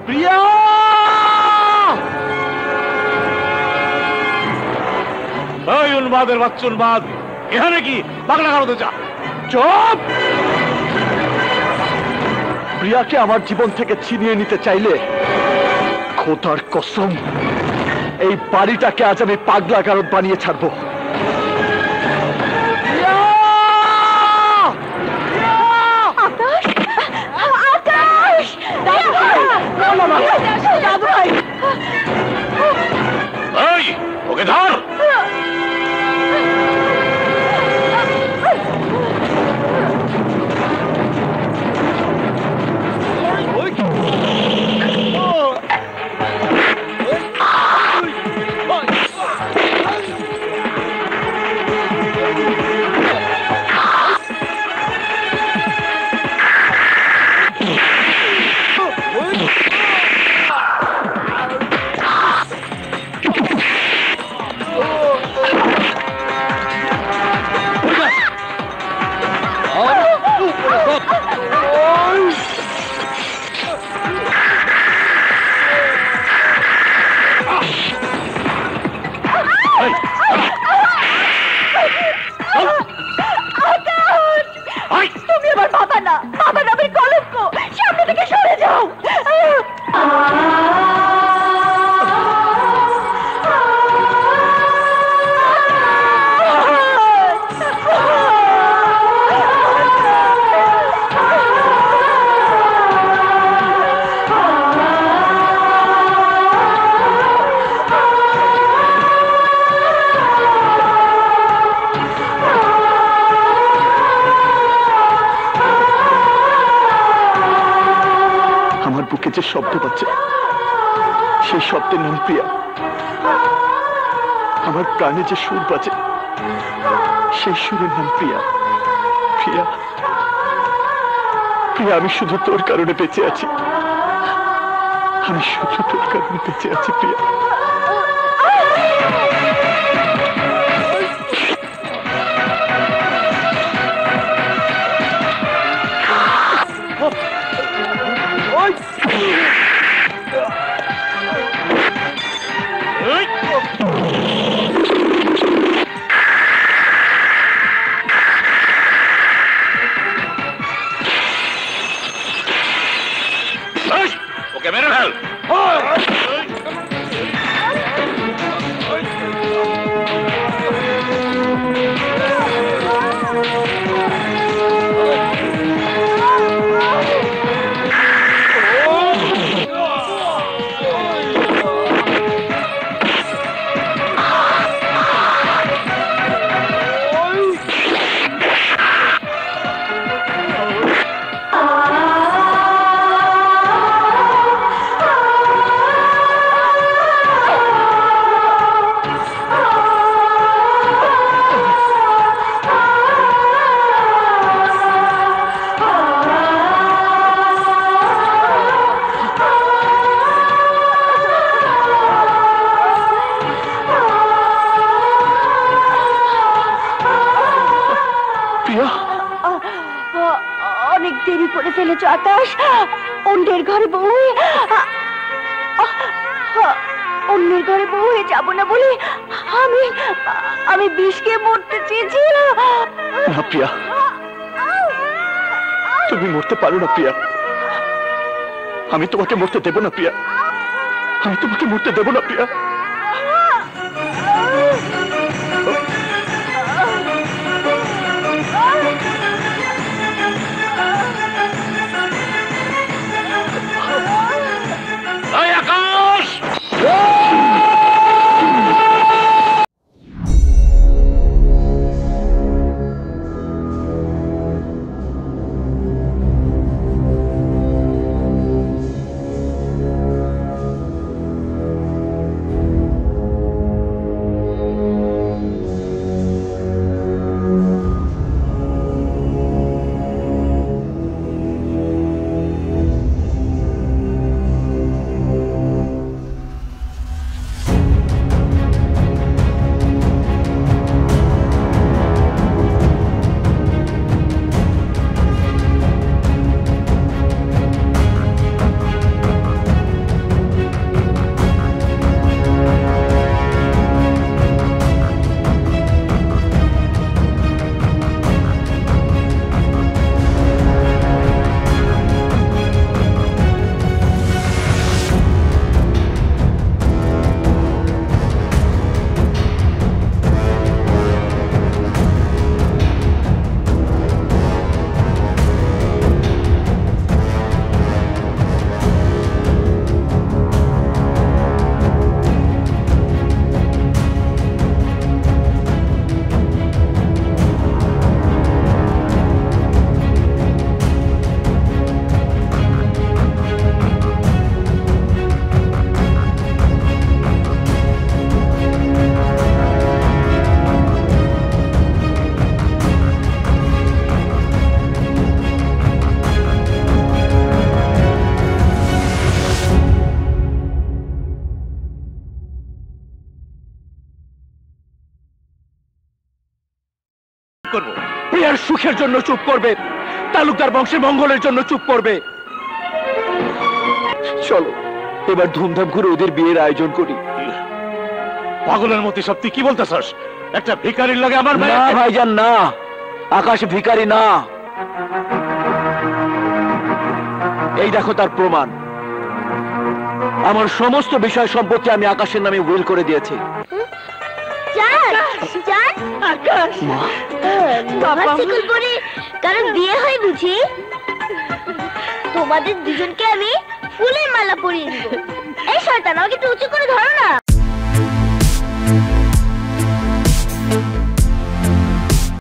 প্রিয়া! ওই উন্মাদের বাচ্চা উন্মাদ, এখানে কি পাগলা কারোতে যা। চুপ! প্রিয়াকে আমার জীবন থেকে ছিনিয়ে নিতে চাইলে খোদার কসম এই বাড়িটাকে আজ আমি পাগলা গারদ বানিয়ে ছাড়বো। এই, ওকে ধর। তুমি আমার বাবা না, বাবা নামের কলঙ্ক, সামনে থেকে সরে যাও। আমার বুকে যে শব্দ পাচ্ছে সেই শব্দের নাম প্রিয়া। আমার প্রাণে যে সুর বাজে সেই সুরের নাম প্রিয়া। প্রিয়া, প্রিয়া, আমি শুধু তোর কারণে বেঁচে আছি। আমি শুধু তোর কারণে বেঁচে আছি প্রিয়া। ওকে মেরে ফেল। অনেক দেরি করে ফেলেছো আকাশ। অন্যের ঘরে বউ হয়ে অন্যের ঘরে বউ হয়ে যাবো না বলে আমি বিষ খেয়ে মরতে চেয়েছিলাম। না প্রিয়া, তুমি মরতে পারো না প্রিয়া। আমি তোমাকে মরতে দেব না প্রিয়া। আমি তোমাকে মরতে দেব না প্রিয়া। আকাশ, প্রিয়ার সুখের জন্য চুপ করবে, তালুকদার বংশের মঙ্গলের জন্য চুপ করবে। চলো এবার ধুমধাম করে ওদের বিয়ের আয়োজন করি। পাগলের মতো সব তুই কি বলতেছস? একটা ভিখারির লগে আমার না ভাইজান না, আকাশ ভিখারি না, এই দেখো তার প্রমাণ। আমার সমস্ত বিষয় সম্পত্তি আমি আকাশের নামে উইল করে দিয়েছি। কারণ বিয়ে হয় বুঝি? তোমাদের দুজনকে আমি ফুলের মালা পরিয়ে দিব। এই শয়তান, আমাকে একটু উঁচু করে ধরো না।